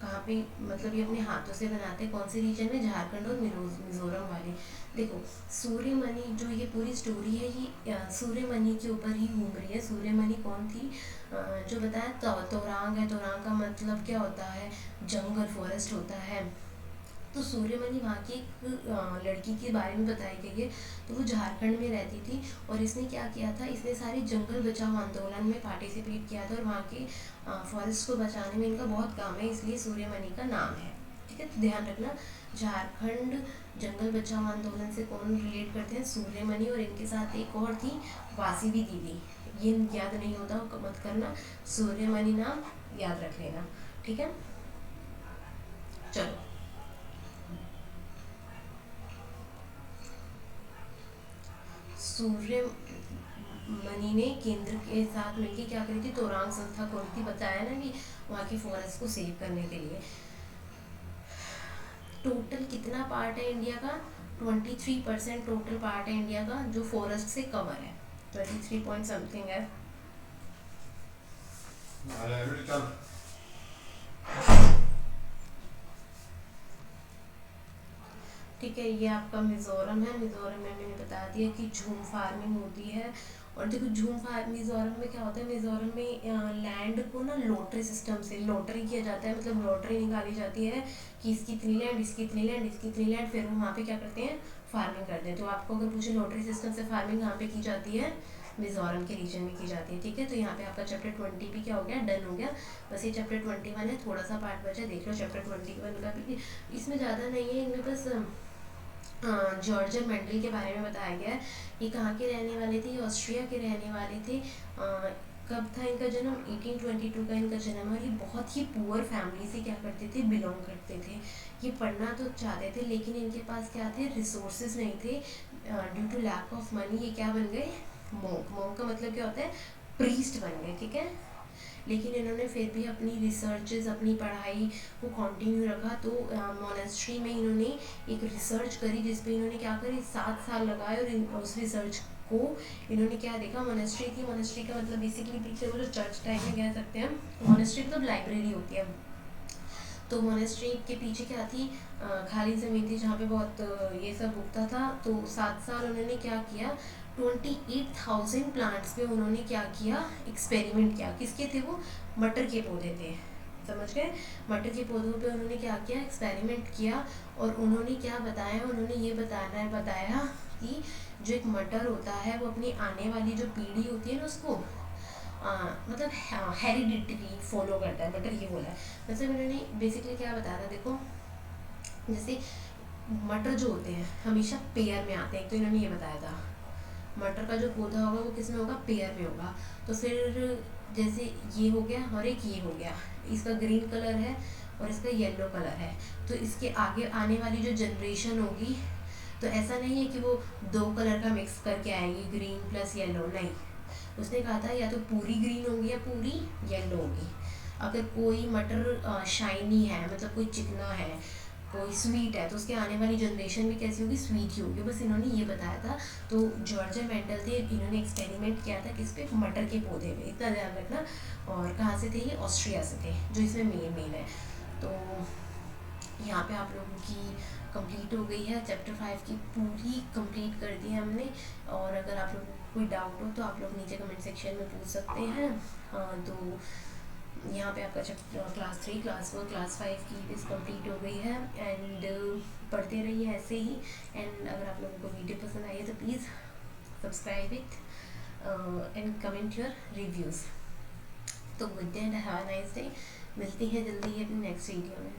कहाँ पे, मतलब ये अपने हाथों से बनाते हैं, कौन से रीजन में, झारखंड और मिजोरम वाले। देखो सूर्यमणि जो ये पूरी स्टोरी है ये सूर्यमणि के ऊपर ही घूम रही है। सूर्यमणि कौन थी, जो बताया तोरांग है, तोरांग का मतलब क्या होता है, जंगल, फॉरेस्ट होता है। तो सूर्यमणि वहाँ की एक लड़की के बारे में बताई गई है, तो वो झारखंड में रहती थी और इसने क्या किया था, इसने सारे जंगल बचाओ आंदोलन में पार्टिसिपेट किया था और वहाँ के फॉरेस्ट को बचाने में इनका बहुत काम है, इसलिए सूर्यमणि का नाम है, ठीक है। तो ध्यान रखना, झारखंड जंगल बचाओ आंदोलन से कौन रिलेट करते हैं, सूर्यमणि, और इनके साथ एक और थी, वासिवी दीदी, ये याद नहीं होता मत करना, सूर्यमणि नाम याद रख लेना, ठीक है। चलो, सूर्यमणि ने केंद्र के साथ मिलकर क्या करी थी, तोरांग संस्था खोली थी, बताया ना कि वहाँ के फॉरेस्ट को सेव करने के लिए। टोटल कितना पार्ट है इंडिया का, 23% टोटल पार्ट है इंडिया का जो फॉरेस्ट से कवर है, 23 पॉइंट समथिंग है। ठीक है, ये आपका मिज़ोरम है। मिज़ोरम में मैंने बता दिया कि झूम फार्मिंग होती है। और देखो मिज़ोरम में क्या होता है, मिज़ोरम में लैंड को ना लॉटरी सिस्टम से लॉटरी किया जाता है, मतलब लॉटरी निकाली जाती है कि इसकी इतनी लैंड, इसकी इतनी लैंड, इसकी इतनी लैंड, फिर वो वहाँ पे क्या करते हैं, फार्मिंग करते हैं। तो आपको अगर पूछे लॉटरी सिस्टम से फार्मिंग कहाँ पे की जाती है, मिज़ोरम के रीजन में की जाती है, ठीक है। तो यहाँ पे आपका चैप्टर 20 भी क्या हो गया, डन हो गया। बस ये चैप्टर 21 है, थोड़ा सा पार्ट बचा, देख लो चैप्टर 21 का भी। इसमें ज़्यादा नहीं है, इनमें बस जॉर्ज मेंडल के बारे में बताया गया है। ये कहाँ के रहने वाले थे, ये ऑस्ट्रिया के रहने वाले थे। कब था इनका जन्म, 1822 का इनका जन्म। और ये बहुत ही पुअर फैमिली से क्या करते थे, बिलोंग करते थे। ये पढ़ना तो चाहते थे लेकिन इनके पास क्या थे, रिसोर्सेज नहीं थे। Due to lack of money ये क्या बन गए, मोंक। मोंक का मतलब क्या होता है, प्रीस्ट बन गए, ठीक है। लेकिन इन्होंने फिर भी अपनी रिसर्चेज, अपनी पढ़ाई को कंटिन्यू रखा। तो मोनेस्ट्री में इन्होंने एक रिसर्च करी जिसपे इन्होंने क्या करी, 7 साल लगाए और उस रिसर्च को इन्होंने क्या देखा, मोनेस्ट्री थी। मोनेस्ट्री का मतलब बेसिकली पीछे वो जो चर्च टाइप में कह सकते हैं, मोनेस्ट्री मतलब लाइब्रेरी होती है। तो मोनेस्ट्री के पीछे क्या थी, खाली ज़मीन थी जहाँ पे बहुत ये सब उगता था। तो 7 साल उन्होंने क्या किया, 28,000 प्लांट्स पे उन्होंने क्या किया, एक्सपेरिमेंट किया। किसके थे वो, मटर के पौधे थे, समझ गए। मटर के पौधों पे उन्होंने क्या किया, एक्सपेरिमेंट किया। और उन्होंने क्या बताया, उन्होंने ये बताया कि जो एक मटर होता है वो अपनी आने वाली जो पीढ़ी होती है ना उसको मतलब हेरिडिटरी फॉलो करता है, मटर ये बोला है। मतलब इन्होंने बेसिकली क्या बताया था, देखो जैसे मटर जो होते हैं हमेशा पेयर में आते हैं, तो इन्होंने ये बताया था मटर का जो पौधा होगा वो किस में होगा, पेयर में होगा। तो फिर जैसे ये हो गया और एक ये हो गया, इसका ग्रीन कलर है और इसका येलो कलर है, तो इसके आगे आने वाली जो जनरेशन होगी, तो ऐसा नहीं है कि वो दो कलर का मिक्स करके आएगी, ग्रीन प्लस येलो, नहीं। उसने कहा था या तो पूरी ग्रीन होगी या पूरी येलो होगी। अगर कोई मटर शाइनी है, मतलब कोई चिकना है, कोई स्वीट है, तो उसके आने वाली जनरेशन भी कैसी होगी, स्वीट ही होगी। बस इन्होंने ये बताया था। तो जॉर्ज मेंडल थे, इन्होंने एक्सपेरिमेंट किया था किस पे, मटर के पौधे में, इतना ध्यान रखना। और कहाँ से थे ये, ऑस्ट्रिया से थे, जो इसमें मेन है। तो यहाँ पे आप लोगों की कंप्लीट हो गई है, चैप्टर 5 की पूरी कंप्लीट कर दी है हमने। और अगर आप लोगों को कोई डाउट हो तो आप लोग नीचे कमेंट सेक्शन में पूछ सकते हैं। तो यहाँ पे आपका चैप्टर क्लास 3, क्लास 4, क्लास 5 की इस कंप्लीट हो गई है। एंड पढ़ते रहिए ऐसे ही। एंड अगर आप लोगों को वीडियो पसंद आई है तो please subscribe it and comment your reviews. तो good day and have a nice day. मिलती हैं जल्दी ही अपनी नेक्स्ट वीडियो में।